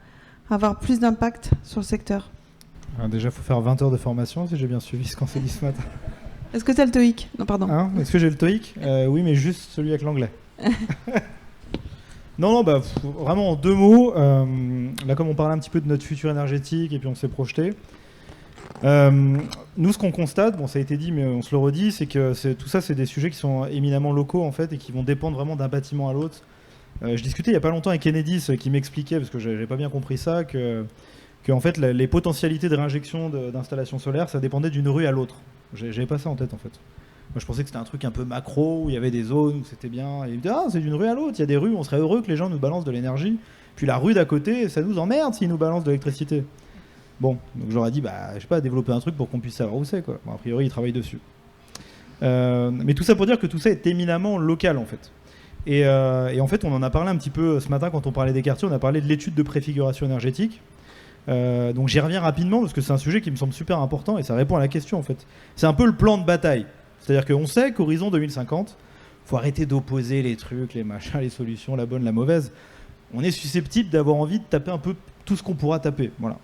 avoir plus d'impact sur le secteur. Déjà, il faut faire 20 heures de formation, si j'ai bien suivi ce qu'on s'est dit ce matin. Est-ce que tu as le TOEIC ? Non, pardon. Est-ce que j'ai le TOEIC ? Oui, mais juste celui avec l'anglais. Non, vraiment en 2 mots. Là, comme on parlait un petit peu de notre futur énergétique et puis on s'est projeté. Nous, ce qu'on constate, ça a été dit, mais on se le redit, c'est que tout ça, c'est des sujets qui sont éminemment locaux en fait et qui vont dépendre vraiment d'un bâtiment à l'autre. Je discutais il n'y a pas longtemps avec Enedis qui m'expliquait, parce que j'avais pas bien compris ça, que en fait les potentialités de réinjection d'installations solaires, ça dépendait d'une rue à l'autre. J'avais pas ça en tête en fait. Moi je pensais que c'était un truc un peu macro, où il y avait des zones où c'était bien. Et il me dit c'est d'une rue à l'autre, il y a des rues où on serait heureux que les gens nous balancent de l'énergie. Puis la rue d'à côté, ça nous emmerde s'ils nous balancent de l'électricité. Bon, donc je leur ai dit, je sais pas, développer un truc pour qu'on puisse savoir où c'est quoi. A priori ils travaillent dessus. Mais tout ça pour dire que tout ça est éminemment local en fait. Et en fait, on en a parlé un petit peu ce matin quand on parlait des quartiers, on a parlé de l'étude de préfiguration énergétique. Donc j'y reviens rapidement parce que c'est un sujet qui me semble super important et ça répond à la question en fait. C'est un peu le plan de bataille. C'est-à-dire qu'on sait qu'horizon 2050, faut arrêter d'opposer les trucs, les machins, les solutions, la bonne, la mauvaise. On est susceptible d'avoir envie de taper un peu tout ce qu'on pourra taper. Voilà.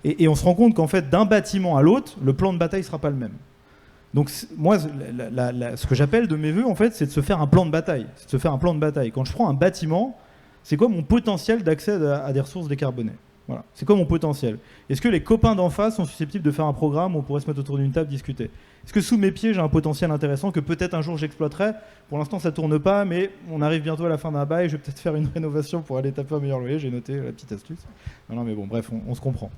Et on se rend compte qu'en fait, d'un bâtiment à l'autre, le plan de bataille ne sera pas le même. Donc moi, ce que j'appelle de mes voeux, en fait, c'est de se faire un plan de bataille. Quand je prends un bâtiment, c'est quoi mon potentiel d'accès à des ressources décarbonées ? Voilà. C'est quoi mon potentiel ? Est-ce que les copains d'en face sont susceptibles de faire un programme où on pourrait se mettre autour d'une table discuter ? Est-ce que sous mes pieds, j'ai un potentiel intéressant que peut-être un jour j'exploiterai ? Pour l'instant, ça tourne pas, mais on arrive bientôt à la fin d'un bail. Je vais peut-être faire une rénovation pour aller taper un meilleur loyer. J'ai noté la petite astuce. Non, mais bon, bref, on se comprend.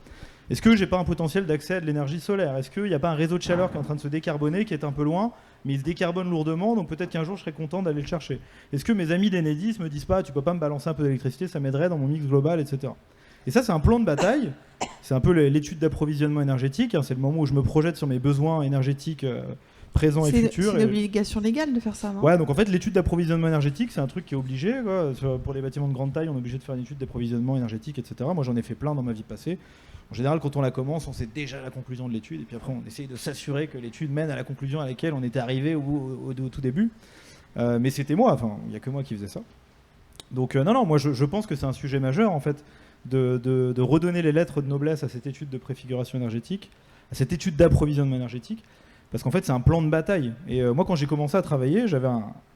Est-ce que j'ai pas un potentiel d'accès à de l'énergie solaire ? Est-ce qu'il n'y a pas un réseau de chaleur qui est en train de se décarboner, qui est un peu loin, mais il se décarbone lourdement, donc peut-être qu'un jour je serai content d'aller le chercher ? Est-ce que mes amis d'Enedis me disent pas, tu peux pas me balancer un peu d'électricité, ça m'aiderait dans mon mix global, etc. Et ça, c'est un plan de bataille. C'est un peu l'étude d'approvisionnement énergétique. C'est le moment où je me projette sur mes besoins énergétiques présents et futurs. C'est une obligation légale de faire ça, non ? Ouais, donc en fait, l'étude d'approvisionnement énergétique, c'est un truc qui est obligé. Quoi. Pour les bâtiments de grande taille, on est obligé de faire une étude d'approvisionnement énergétique, etc. Moi, j'en ai fait plein dans ma vie passée. En général, quand on la commence, on sait déjà la conclusion de l'étude. Et puis après, on essaye de s'assurer que l'étude mène à la conclusion à laquelle on était arrivé au tout début. Mais c'était moi. Il n'y a que moi qui faisais ça. Donc non, moi, je pense que c'est un sujet majeur, en fait, de redonner les lettres de noblesse à cette étude de préfiguration énergétique, à cette étude d'approvisionnement énergétique. Parce qu'en fait, c'est un plan de bataille. Et moi, quand j'ai commencé à travailler, j'avais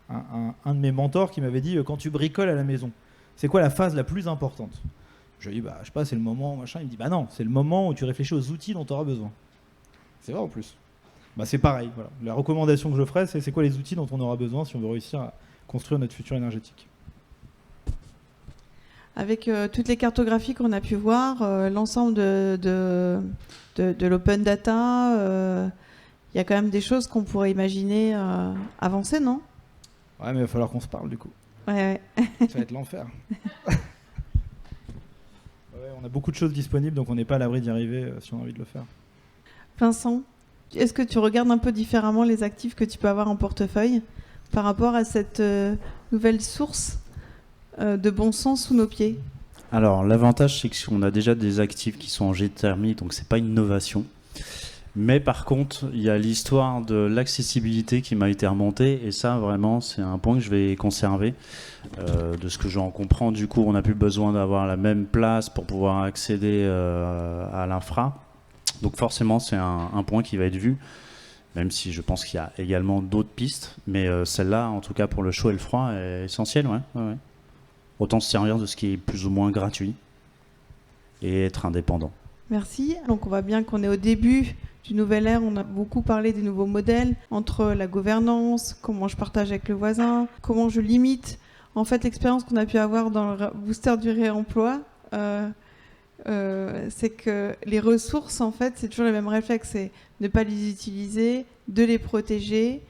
un de mes mentors qui m'avait dit quand tu bricoles à la maison, c'est quoi la phase la plus importante ? Je lui ai dit, je sais pas, c'est le moment, machin. Il me dit, non, c'est le moment où tu réfléchis aux outils dont tu auras besoin. C'est vrai en plus. C'est pareil. Voilà. La recommandation que je ferais, c'est quoi les outils dont on aura besoin si on veut réussir à construire notre futur énergétique. Avec toutes les cartographies qu'on a pu voir, l'ensemble de l'open data, il y a quand même des choses qu'on pourrait imaginer avancer, non ? Ouais, mais il va falloir qu'on se parle du coup. Ouais. Ça va être l'enfer. On a beaucoup de choses disponibles, donc on n'est pas à l'abri d'y arriver si on a envie de le faire. Vincent, est-ce que tu regardes un peu différemment les actifs que tu peux avoir en portefeuille par rapport à cette nouvelle source de bon sens sous nos pieds ? Alors, l'avantage, c'est qu'on a déjà des actifs qui sont en géothermie, donc c'est pas une innovation. Mais par contre, il y a l'histoire de l'accessibilité qui m'a été remontée, et ça, vraiment, c'est un point que je vais conserver. De ce que j'en comprends, du coup, on n'a plus besoin d'avoir la même place pour pouvoir accéder à l'infra. Donc forcément, c'est un point qui va être vu, même si je pense qu'il y a également d'autres pistes. Mais celle-là, en tout cas pour le chaud et le froid, est essentielle. Ouais. Autant se servir de ce qui est plus ou moins gratuit et être indépendant. Merci. Donc on voit bien qu'on est au début du nouvel ère. On a beaucoup parlé des nouveaux modèles entre la gouvernance, comment je partage avec le voisin, comment je limite. En fait, l'expérience qu'on a pu avoir dans le booster du réemploi, c'est que les ressources, en fait, c'est toujours le même réflexe, c'est ne pas les utiliser, de les protéger,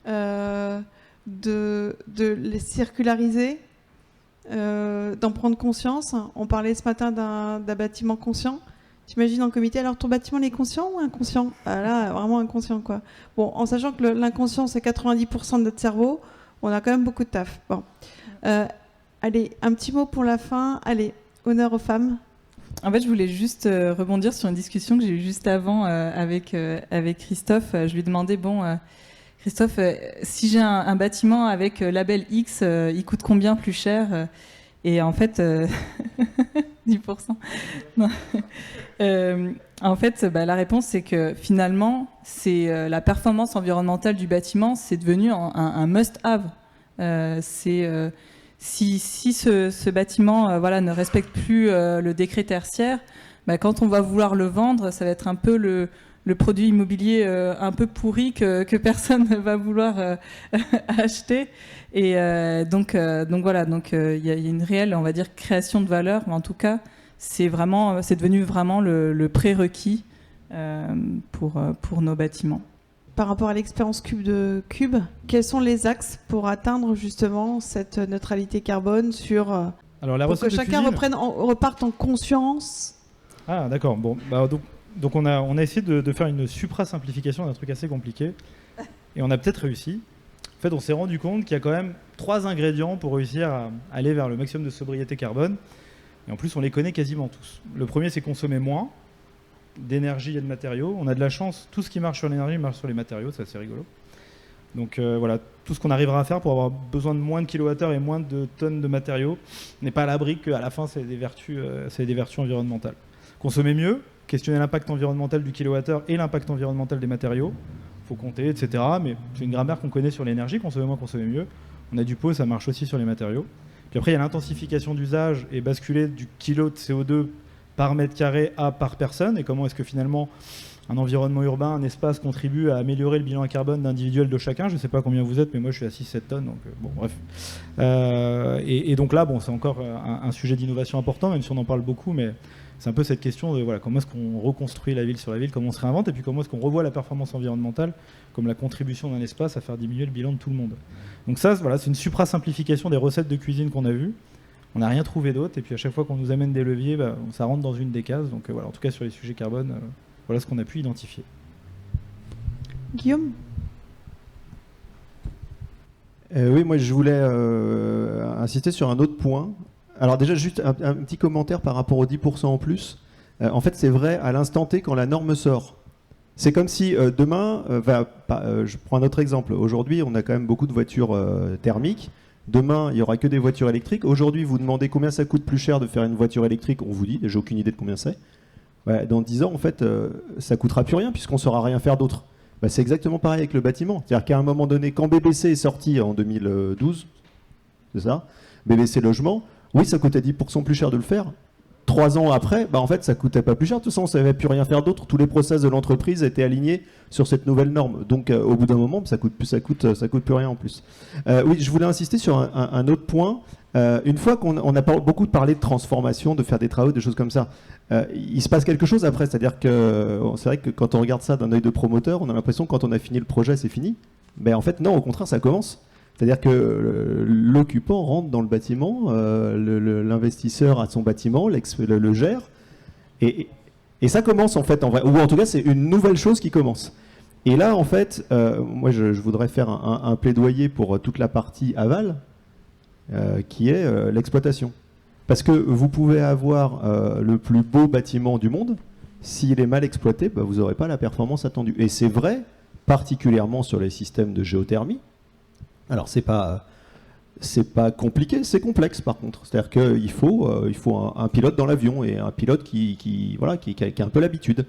de les circulariser, d'en prendre conscience. On parlait ce matin d'un bâtiment conscient. T'imagines en comité, alors ton bâtiment il est conscient ou inconscient? Ah là, vraiment inconscient, quoi. Bon, en sachant que l'inconscient, c'est 90% de notre cerveau, on a quand même beaucoup de taf. Bon. Allez, un petit mot pour la fin. Allez, honneur aux femmes. En fait, je voulais juste rebondir sur une discussion que j'ai eue juste avant avec Christophe. Je lui demandais, Christophe, si j'ai un bâtiment avec label X, il coûte combien plus cher? Et en fait, 10%. Non. En fait, la réponse, c'est que finalement, c'est la performance environnementale du bâtiment, c'est devenu un must-have. Si ce bâtiment ne respecte plus le décret tertiaire, quand on va vouloir le vendre, ça va être un peu le produit immobilier un peu pourri que personne ne va vouloir acheter. Et donc voilà, il y a une réelle, on va dire, création de valeur, mais en tout cas, c'est devenu vraiment le prérequis pour nos bâtiments. Par rapport à l'expérience Cube de Cube, quels sont les axes pour atteindre justement cette neutralité carbone Alors, la pour que recette de chacun cuisine... reparte en conscience? Ah, d'accord. Bon, donc on a essayé de faire une supra-simplification d'un truc assez compliqué, et on a peut-être réussi. En fait, on s'est rendu compte qu'il y a quand même 3 ingrédients pour réussir à aller vers le maximum de sobriété carbone, et en plus on les connaît quasiment tous. Le premier, c'est consommer moins d'énergie et de matériaux. On a de la chance, tout ce qui marche sur l'énergie marche sur les matériaux, c'est assez rigolo. Donc voilà, tout ce qu'on arrivera à faire pour avoir besoin de moins de kilowattheures et moins de tonnes de matériaux n'est pas à l'abri qu'à la fin c'est des vertus environnementales. Consommer mieux, questionner l'impact environnemental du kilowattheure et l'impact environnemental des matériaux, faut compter, etc. Mais c'est une grammaire qu'on connaît sur l'énergie, consommer moins, consommer mieux. On a du pot, ça marche aussi sur les matériaux. Puis après, il y a l'intensification d'usage et basculer du kilo de CO2 par mètre carré à par personne, et comment est-ce que finalement un environnement urbain, un espace contribue à améliorer le bilan carbone individuel de chacun. Je ne sais pas combien vous êtes, mais moi je suis à 6-7 tonnes, donc bref. Et donc là, c'est encore un sujet d'innovation important, même si on en parle beaucoup, mais c'est un peu cette question de comment est-ce qu'on reconstruit la ville sur la ville, comment on se réinvente, et puis comment est-ce qu'on revoit la performance environnementale comme la contribution d'un espace à faire diminuer le bilan de tout le monde. Donc ça, c'est une supra-simplification des recettes de cuisine qu'on a vues. On n'a rien trouvé d'autre, et puis à chaque fois qu'on nous amène des leviers, ça rentre dans une des cases. Donc voilà, en tout cas sur les sujets carbone, voilà ce qu'on a pu identifier. Guillaume? Oui, moi je voulais insister sur un autre point. Alors déjà, juste un petit commentaire par rapport aux 10% en plus. En fait, c'est vrai à l'instant T quand la norme sort. C'est comme si demain, je prends un autre exemple. Aujourd'hui, on a quand même beaucoup de voitures thermiques. Demain, il n'y aura que des voitures électriques. Aujourd'hui, vous demandez combien ça coûte plus cher de faire une voiture électrique. On vous dit, j'ai aucune idée de combien c'est. Ouais, dans 10 ans, en fait, ça ne coûtera plus rien puisqu'on ne saura rien faire d'autre. C'est exactement pareil avec le bâtiment. C'est-à-dire qu'à un moment donné, quand BBC est sorti en 2012, c'est ça, BBC Logement, oui, ça coûtait 10% plus cher de le faire. 3 ans après, en fait, ça coûtait pas plus cher. De toute façon, on ne savait plus rien faire d'autre. Tous les process de l'entreprise étaient alignés sur cette nouvelle norme. Donc, au bout d'un moment, ça coûte plus rien en plus. Oui, je voulais insister sur un autre point. Une fois qu'on a beaucoup parlé de transformation, de faire des travaux, des choses comme ça, il se passe quelque chose après. C'est-à-dire que c'est vrai que quand on regarde ça d'un œil de promoteur, on a l'impression que quand on a fini le projet, c'est fini. Mais en fait, non, au contraire, ça commence. C'est-à-dire que l'occupant rentre dans le bâtiment, l'investisseur a son bâtiment, le gère, et ça commence en fait, en vrai, ou en tout cas c'est une nouvelle chose qui commence. Et là en fait, moi je voudrais faire un plaidoyer pour toute la partie aval, qui est l'exploitation. Parce que vous pouvez avoir le plus beau bâtiment du monde, s'il est mal exploité, vous n'aurez pas la performance attendue. Et c'est vrai, particulièrement sur les systèmes de géothermie. Alors, c'est pas compliqué, c'est complexe par contre. C'est-à-dire qu'il faut un pilote dans l'avion et un pilote qui a un peu l'habitude.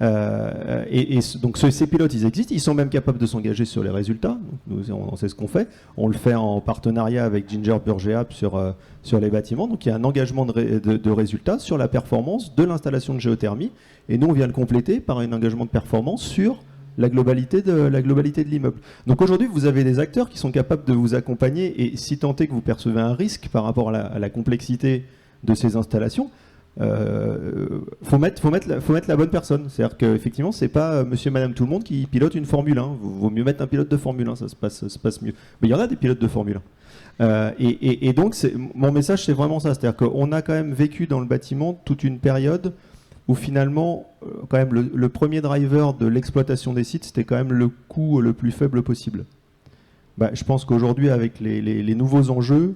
Donc ces pilotes, ils existent, ils sont même capables de s'engager sur les résultats. Donc, on sait ce qu'on fait. On le fait en partenariat avec Ginger Burgeap sur les bâtiments. Donc il y a un engagement de résultats sur la performance de l'installation de géothermie. Et nous, on vient le compléter par un engagement de performance sur la globalité de l'immeuble. Donc aujourd'hui, vous avez des acteurs qui sont capables de vous accompagner, et si tant est que vous percevez un risque par rapport à la complexité de ces installations, faut mettre la bonne personne. C'est-à-dire qu'effectivement, c'est pas monsieur, madame, tout le monde qui pilote une Formule 1. Vaut mieux mettre un pilote de Formule 1, ça se passe mieux. Mais il y en a des pilotes de Formule 1. Et donc, mon message, c'est vraiment ça. C'est-à-dire qu'on a quand même vécu dans le bâtiment toute une période où finalement, quand même, le premier driver de l'exploitation des sites, c'était quand même le coût le plus faible possible. Je pense qu'aujourd'hui, avec les nouveaux enjeux,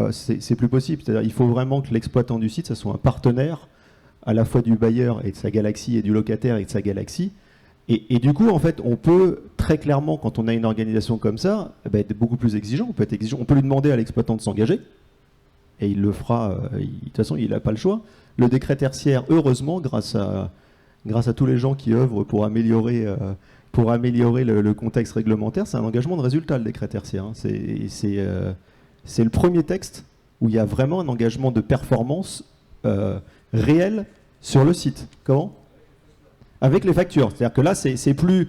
c'est plus possible. C'est-à-dire il faut vraiment que l'exploitant du site, ça soit un partenaire à la fois du bailleur et de sa galaxie, et du locataire et de sa galaxie. Et du coup, en fait, on peut très clairement, quand on a une organisation comme ça, être beaucoup plus exigeant. On peut être exigeant. On peut lui demander à l'exploitant de s'engager, et il le fera. De toute façon, il n'a pas le choix. Le décret tertiaire, heureusement, grâce à tous les gens qui œuvrent pour améliorer le contexte réglementaire, c'est un engagement de résultat, le décret tertiaire. C'est le premier texte où il y a vraiment un engagement de performance réel sur le site. Comment ? Avec les factures. C'est-à-dire que là, c'est plus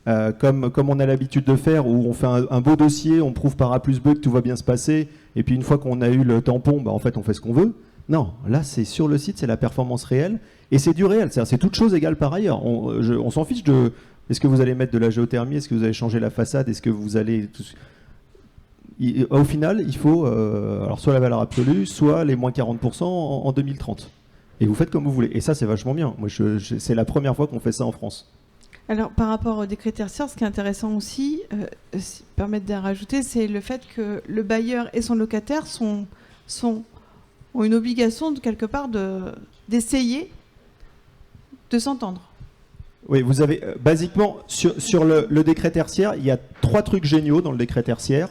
comme on a l'habitude de faire, où on fait un beau dossier, on prouve par A plus B que tout va bien se passer, et puis une fois qu'on a eu le tampon, en fait, on fait ce qu'on veut. Non, là, c'est sur le site, c'est la performance réelle, et c'est du réel. C'est toute chose égale par ailleurs. On s'en fiche de... Est-ce que vous allez mettre de la géothermie ? Est-ce que vous allez changer la façade ? Est-ce que vous allez... Au final, il faut alors soit la valeur absolue, soit les moins 40% en 2030. Et vous faites comme vous voulez. Et ça, c'est vachement bien. Moi, c'est la première fois qu'on fait ça en France. Alors, par rapport au décret tertiaire, ce qui est intéressant aussi, permettre de rajouter, c'est le fait que le bailleur et son locataire ont une obligation, quelque part, d'essayer de s'entendre. Oui, vous avez basiquement, sur le décret tertiaire, il y a 3 trucs géniaux dans le décret tertiaire.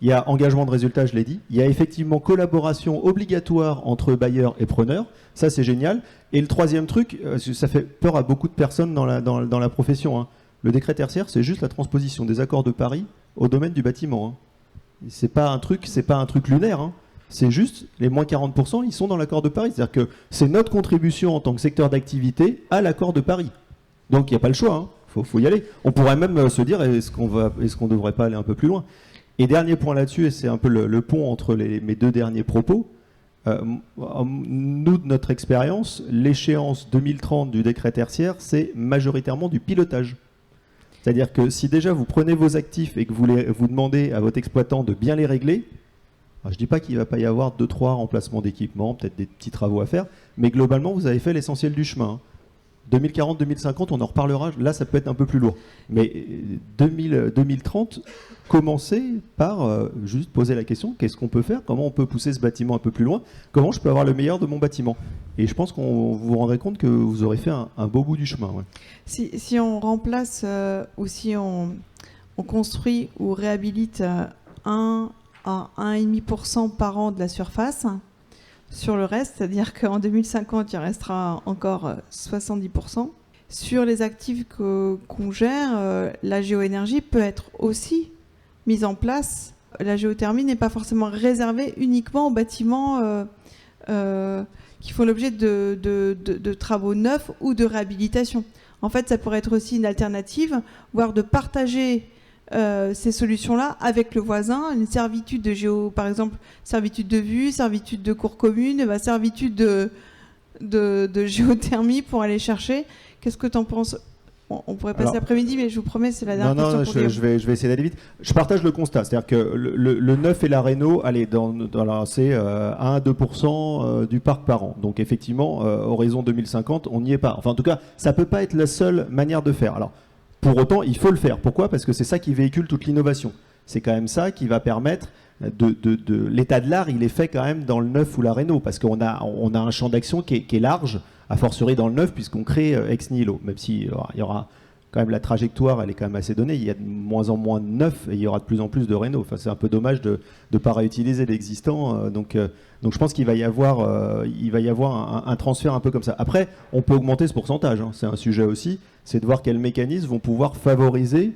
Il y a engagement de résultat, je l'ai dit. Il y a effectivement collaboration obligatoire entre bailleurs et preneurs. Ça, c'est génial. Et le troisième truc, ça fait peur à beaucoup de personnes dans la profession. Le décret tertiaire, c'est juste la transposition des accords de Paris au domaine du bâtiment. C'est pas un truc lunaire. C'est juste les moins 40%, ils sont dans l'accord de Paris. C'est-à-dire que c'est notre contribution en tant que secteur d'activité à l'accord de Paris. Donc il n'y a pas le choix. Faut y aller. On pourrait même se dire, est-ce qu'on ne devrait pas aller un peu plus loin ? Et dernier point là-dessus, et c'est un peu le pont entre mes 2 derniers propos, nous, de notre expérience, l'échéance 2030 du décret tertiaire, c'est majoritairement du pilotage. C'est-à-dire que si déjà vous prenez vos actifs et que vous demandez à votre exploitant de bien les régler, je ne dis pas qu'il ne va pas y avoir 2-3 remplacements d'équipements, peut-être des petits travaux à faire, mais globalement, vous avez fait l'essentiel du chemin. 2040-2050, on en reparlera. Là, ça peut être un peu plus lourd. Mais 2030, commencez par juste poser la question, qu'est-ce qu'on peut faire ? Comment on peut pousser ce bâtiment un peu plus loin ? Comment je peux avoir le meilleur de mon bâtiment ? Et je pense qu'on vous rendrez compte que vous aurez fait un beau bout du chemin. Ouais. Si on remplace ou si on construit ou réhabilite 1 à 1,5% par an de la surface, sur le reste, c'est-à-dire qu'en 2050, il restera encore 70%. Sur les actifs qu'on gère, la géoénergie peut être aussi mise en place. La géothermie n'est pas forcément réservée uniquement aux bâtiments qui font l'objet de travaux neufs ou de réhabilitation. En fait, ça pourrait être aussi une alternative, voire de partager ces solutions-là avec le voisin, une servitude de par exemple, servitude de vue, servitude de cour commune, servitude de géothermie pour aller chercher. Qu'est-ce que tu en penses ? On pourrait passer l'après-midi, mais je vous promets, c'est la dernière question. Je vais essayer d'aller vite. Je partage le constat, c'est-à-dire que le neuf et la réno, c'est 1 à 2% du parc par an. Donc effectivement, horizon 2050, on n'y est pas. Enfin, en tout cas, ça ne peut pas être la seule manière de faire. Alors, pour autant, il faut le faire. Pourquoi ? Parce que c'est ça qui véhicule toute l'innovation. C'est quand même ça qui va permettre l'état de l'art, il est fait quand même dans le neuf ou la réno, parce qu'on a un champ d'action qui est large, a fortiori dans le neuf, puisqu'on crée ex nihilo, même si il y aura quand même la trajectoire, elle est quand même assez donnée. Il y a de moins en moins de neufs et il y aura de plus en plus de rénaux. Enfin, c'est un peu dommage de ne pas réutiliser l'existant. Donc je pense qu'il va y avoir, un transfert un peu comme ça. Après, on peut augmenter ce pourcentage. C'est un sujet aussi. C'est de voir quels mécanismes vont pouvoir favoriser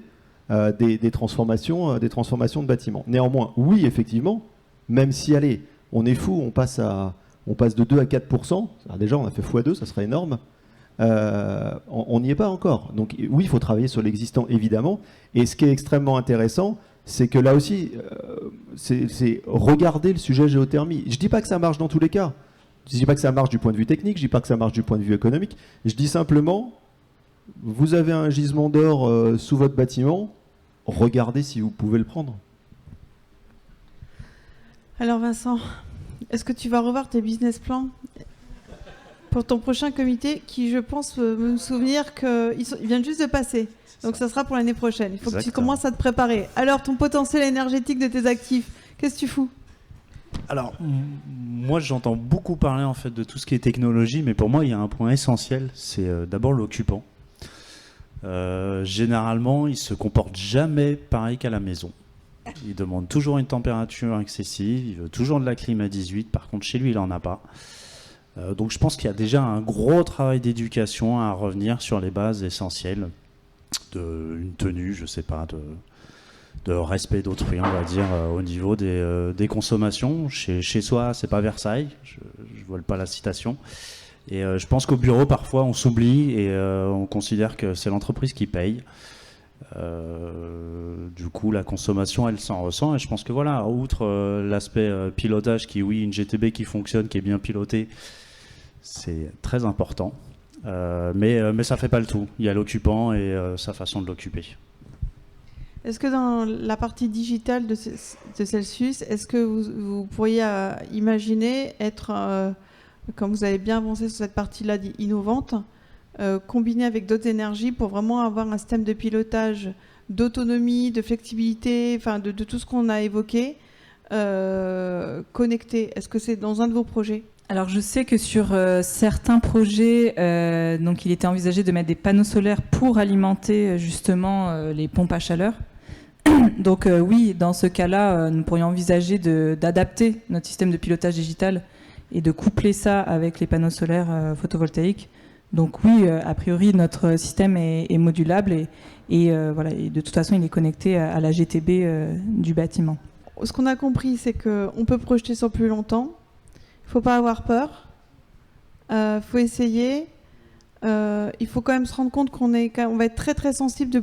des transformations de bâtiments. Néanmoins, oui, effectivement, même si, allez, on est fou, on passe de 2 à 4%. Alors déjà, on a fait x2, ça serait énorme. On n'y est pas encore. Donc oui, il faut travailler sur l'existant, évidemment. Et ce qui est extrêmement intéressant, c'est que là aussi, c'est regarder le sujet géothermie. Je ne dis pas que ça marche dans tous les cas. Je ne dis pas que ça marche du point de vue technique, je ne dis pas que ça marche du point de vue économique. Je dis simplement, vous avez un gisement d'or sous votre bâtiment, regardez si vous pouvez le prendre. Alors Vincent, est-ce que tu vas revoir tes business plans pour ton prochain comité, qui, je pense, me souvenir qu'ils viennent juste de passer. Donc ça sera pour l'année prochaine. Il faut que tu commences à te préparer. Alors, ton potentiel énergétique de tes actifs, qu'est-ce que tu fous ? Alors, moi, j'entends beaucoup parler en fait de tout ce qui est technologie, mais pour moi, il y a un point essentiel, c'est d'abord l'occupant. Généralement, il se comporte jamais pareil qu'à la maison. Il demande toujours une température excessive, il veut toujours de la clim à 18, par contre, chez lui, il n'en a pas. Donc je pense qu'il y a déjà un gros travail d'éducation à revenir sur les bases essentielles d'une tenue, je sais pas, de respect d'autrui, on va dire, au niveau des consommations. Chez soi, c'est pas Versailles, je vole pas la citation. Et je pense qu'au bureau, parfois, on s'oublie et on considère que c'est l'entreprise qui paye. Du coup, la consommation, elle s'en ressent. Et je pense que voilà, outre l'aspect pilotage, une GTB qui fonctionne, qui est bien pilotée, c'est très important, mais ça ne fait pas le tout. Il y a l'occupant et sa façon de l'occuper. Est-ce que dans la partie digitale de Celsius, est-ce que vous pourriez imaginer être, comme vous avez bien avancé sur cette partie-là innovante, combiné avec d'autres énergies pour vraiment avoir un système de pilotage, d'autonomie, de flexibilité, enfin de tout ce qu'on a évoqué, connecté ? Est-ce que c'est dans un de vos projets ? Alors je sais que sur certains projets, donc il était envisagé de mettre des panneaux solaires pour alimenter justement les pompes à chaleur. Donc oui, dans ce cas-là, nous pourrions envisager d'adapter notre système de pilotage digital et de coupler ça avec les panneaux solaires photovoltaïques. Donc oui, a priori, notre système est modulable et de toute façon, il est connecté à la GTB du bâtiment. Ce qu'on a compris, c'est qu'on peut projeter sur plus longtemps. Il ne faut pas avoir peur. Faut essayer. Il faut quand même se rendre compte qu'on va être très très sensible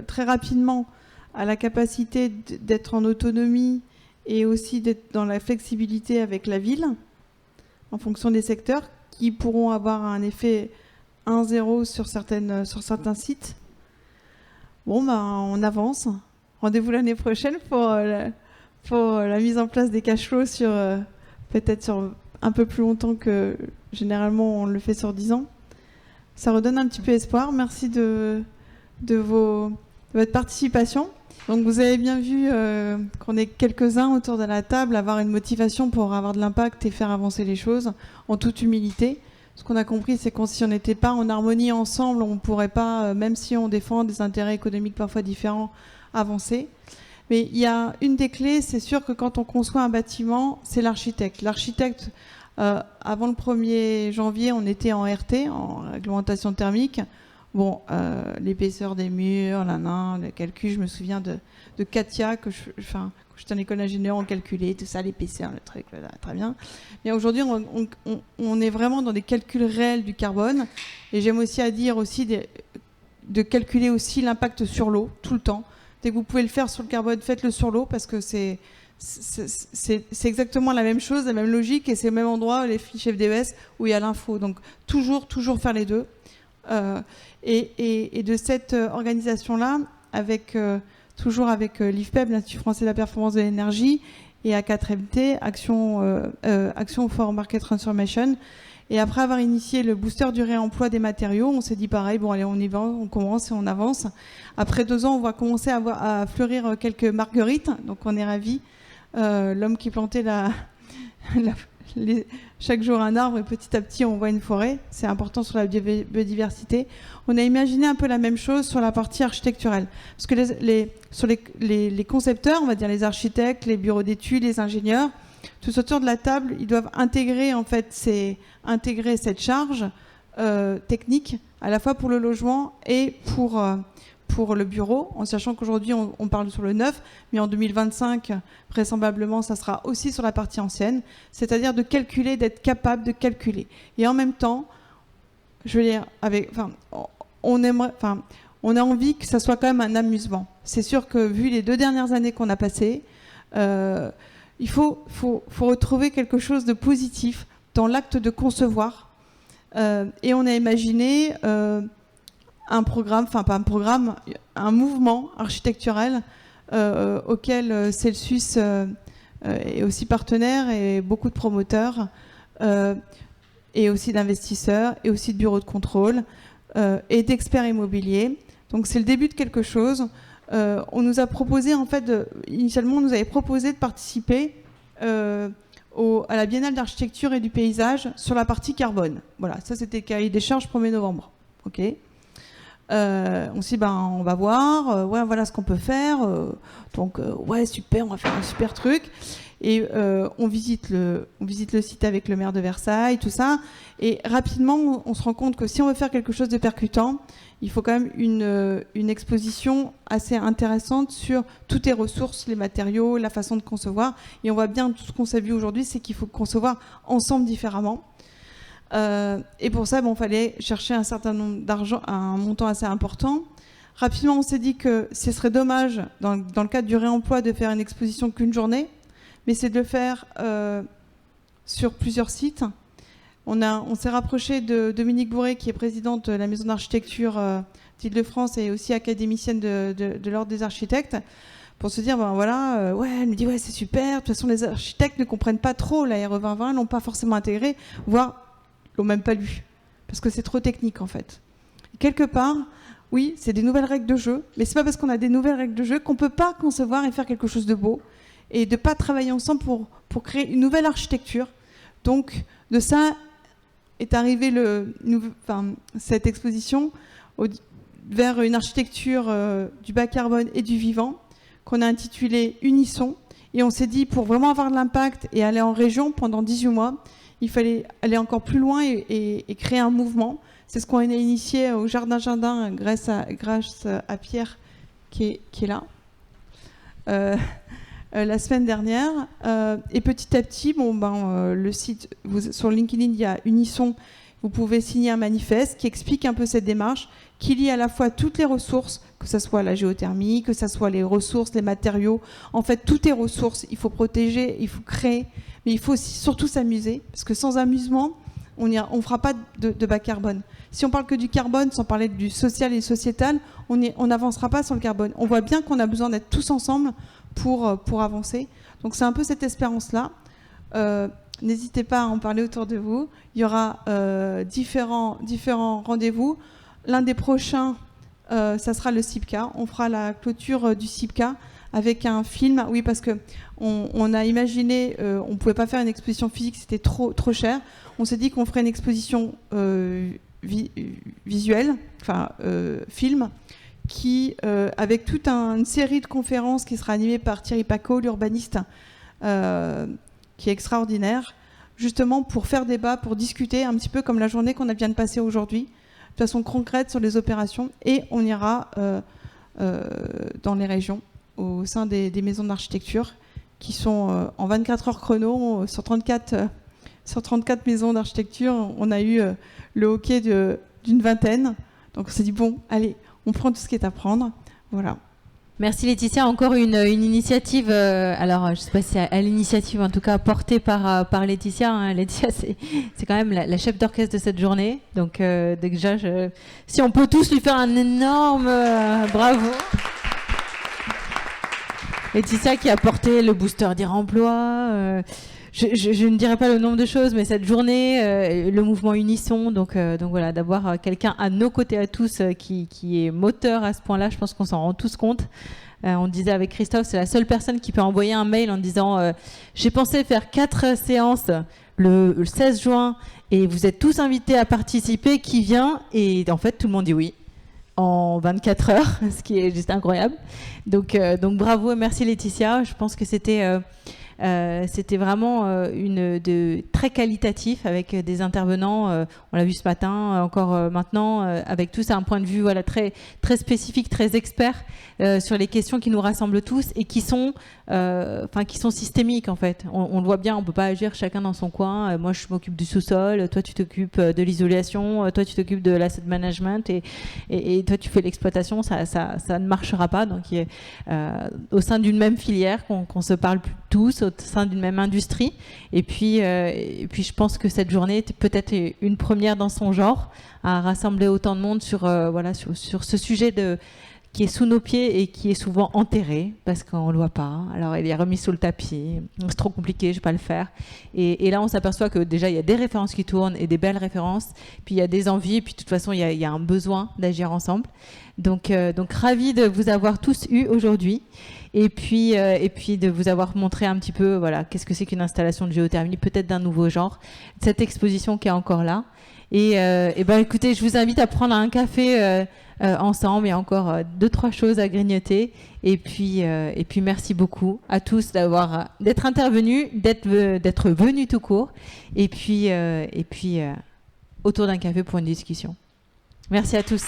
très rapidement à la capacité d'être en autonomie et aussi d'être dans la flexibilité avec la ville en fonction des secteurs qui pourront avoir un effet 1-0 sur certains sites. Bon, on avance. Rendez-vous l'année prochaine pour la mise en place des cash flows peut-être sur un peu plus longtemps que généralement on le fait sur 10 ans. Ça redonne un petit peu espoir. Merci de votre participation. Donc vous avez bien vu qu'on est quelques-uns autour de la table, avoir une motivation pour avoir de l'impact et faire avancer les choses en toute humilité. Ce qu'on a compris, c'est que si on n'était pas en harmonie ensemble, on ne pourrait pas, même si on défend des intérêts économiques parfois différents, avancer. Mais il y a une des clés, c'est sûr que quand on conçoit un bâtiment, c'est l'architecte. L'architecte, avant le 1er janvier, on était en RT, en réglementation thermique. Bon, l'épaisseur des murs, le calcul, je me souviens de Katia, quand j'étais en école d'ingénieur, on calculait tout ça, l'épaisseur, le truc, là, très bien. Mais aujourd'hui, on est vraiment dans des calculs réels du carbone. Et j'aime aussi à dire aussi de calculer aussi l'impact sur l'eau, tout le temps. Dès que vous pouvez le faire sur le carbone, faites-le sur l'eau, parce que c'est exactement la même chose, la même logique, et c'est le même endroit, les fiches FDES, où il y a l'info. Donc toujours faire les deux. Et de cette organisation-là, toujours avec l'IFPEB, l'Institut français de la performance de l'énergie, et A4MT, Action for Market Transformation. Et après avoir initié le booster du réemploi des matériaux, on s'est dit pareil, bon allez, on y va, on commence et on avance. Après 2 ans, on va commencer à fleurir quelques marguerites, donc on est ravis. L'homme qui plantait chaque jour un arbre et petit à petit on voit une forêt. C'est important sur la biodiversité. On a imaginé un peu la même chose sur la partie architecturale. Parce que les concepteurs, on va dire les architectes, les bureaux d'études, les ingénieurs, tous autour de la table, ils doivent intégrer en fait intégrer cette charge technique à la fois pour le logement et pour le bureau, en sachant qu'aujourd'hui on parle sur le neuf, mais en 2025 vraisemblablement ça sera aussi sur la partie ancienne, c'est-à-dire de calculer, d'être capable de calculer. Et en même temps, je veux dire, on a envie que ça soit quand même un amusement. C'est sûr que vu les 2 dernières années qu'on a passées, il faut retrouver quelque chose de positif dans l'acte de concevoir. Et on a imaginé un programme, enfin pas un programme, un mouvement architectural auquel Celsius est aussi partenaire et beaucoup de promoteurs et aussi d'investisseurs et aussi de bureaux de contrôle et d'experts immobiliers. Donc c'est le début de quelque chose. On nous a proposé, en fait, initialement on nous avait proposé de participer à la Biennale d'architecture et du paysage sur la partie carbone. Voilà, ça c'était cahier des charges 1er novembre. Ok. On s'est dit, on va voir, ouais, voilà ce qu'on peut faire. Donc, ouais, super, on va faire un super truc. Et on visite le site avec le maire de Versailles, tout ça. Et rapidement, on se rend compte que si on veut faire quelque chose de percutant, il faut quand même une exposition assez intéressante sur toutes les ressources, les matériaux, la façon de concevoir. Et on voit bien tout ce qu'on s'est vu aujourd'hui, c'est qu'il faut concevoir ensemble différemment. Et pour ça, il fallait chercher un certain nombre d'argent, un montant assez important. Rapidement, on s'est dit que ce serait dommage, dans le cadre du réemploi, de faire une exposition qu'une journée, mais c'est de le faire sur plusieurs sites. On s'est rapproché de Dominique Bourré, qui est présidente de la Maison d'architecture d'Île-de-France et aussi académicienne de l'Ordre des architectes, pour se dire, ouais, elle me dit, ouais, c'est super. De toute façon, les architectes ne comprennent pas trop la RE 2020, l'ont pas forcément intégré, voire l'ont même pas lu, parce que c'est trop technique, en fait. Et quelque part, oui, c'est des nouvelles règles de jeu, mais c'est pas parce qu'on a des nouvelles règles de jeu qu'on peut pas concevoir et faire quelque chose de beau, et de pas travailler ensemble pour créer une nouvelle architecture. Donc, de ça est arrivé cette exposition vers une architecture du bas carbone et du vivant, qu'on a intitulée Unisson. Et on s'est dit, pour vraiment avoir de l'impact et aller en région pendant 18 mois, il fallait aller encore plus loin et créer un mouvement. C'est ce qu'on a initié au Jardin grâce à Pierre qui est là. La semaine dernière. Et petit à petit, le site, sur LinkedIn, il y a Unisson. Vous pouvez signer un manifeste qui explique un peu cette démarche, qui lie à la fois toutes les ressources, que ce soit la géothermie, que ce soit les ressources, les matériaux. En fait, toutes les ressources, il faut protéger, il faut créer, mais il faut aussi surtout s'amuser, parce que sans amusement, on ne fera pas de bas carbone. Si on parle que du carbone, sans parler du social et sociétal, on n'avancera pas sur le carbone. On voit bien qu'on a besoin d'être tous ensemble pour avancer. Donc c'est un peu cette espérance-là. N'hésitez pas à en parler autour de vous. Il y aura différents rendez-vous. L'un des prochains, ça sera le CIPCA. On fera la clôture du CIPCA avec un film. Oui, parce que on a imaginé, on ne pouvait pas faire une exposition physique, c'était trop cher. On s'est dit qu'on ferait une exposition visuelle, film, avec toute une série de conférences qui sera animée par Thierry Paco, l'urbaniste, qui est extraordinaire, justement pour faire débat, pour discuter un petit peu comme la journée qu'on vient de passer aujourd'hui, de façon concrète sur les opérations, et on ira dans les régions, au sein des maisons d'architecture, qui sont en 24 heures chrono, sur 34 maisons d'architecture, on a eu le hockey d'une vingtaine. Donc on s'est dit, bon, allez, on prend tout ce qui est à prendre. Voilà. Merci Laetitia. Encore une initiative, alors je ne sais pas si à l'initiative, en tout cas portée par Laetitia. Hein. Laetitia, c'est quand même la chef d'orchestre de cette journée. Donc déjà, si on peut tous lui faire un énorme bravo. Laetitia qui a porté le booster d'Iremploi. Je ne dirai pas le nombre de choses, mais cette journée, le mouvement Unisson, donc voilà, d'avoir quelqu'un à nos côtés à tous qui est moteur à ce point-là, je pense qu'on s'en rend tous compte. On disait avec Christophe, c'est la seule personne qui peut envoyer un mail en disant j'ai pensé faire 4 séances le 16 juin et vous êtes tous invités à participer, qui vient? Et en fait, tout le monde dit oui en 24 heures, ce qui est juste incroyable. Donc bravo et merci Laetitia. Je pense que c'était vraiment très qualitatif avec des intervenants, on l'a vu ce matin, encore maintenant, avec tous un point de vue très, très spécifique, très expert sur les questions qui nous rassemblent tous et qui sont systémiques en fait. On le voit bien, on ne peut pas agir chacun dans son coin. Moi je m'occupe du sous-sol, toi tu t'occupes de l'isolation, toi tu t'occupes de l'asset management et toi tu fais l'exploitation, ça ne marchera pas. Donc au sein d'une même filière, qu'on se parle tous, au sein d'une même industrie. Et puis je pense que cette journée était peut-être une première dans son genre, à rassembler autant de monde sur ce sujet qui est sous nos pieds et qui est souvent enterré parce qu'on ne le voit pas. Alors il est remis sous le tapis, c'est trop compliqué, je ne vais pas le faire. Et là on s'aperçoit que déjà il y a des références qui tournent et des belles références, puis il y a des envies, et puis de toute façon il y a un besoin d'agir ensemble. Donc ravi de vous avoir tous eu aujourd'hui. Et puis de vous avoir montré un petit peu qu'est-ce que c'est qu'une installation de géothermie, peut-être d'un nouveau genre, cette exposition qui est encore là. Et écoutez, je vous invite à prendre un café ensemble. Il y a encore 2-3 choses à grignoter. Et puis merci beaucoup à tous d'être intervenus, d'être venus tout court. Et puis autour d'un café pour une discussion. Merci à tous.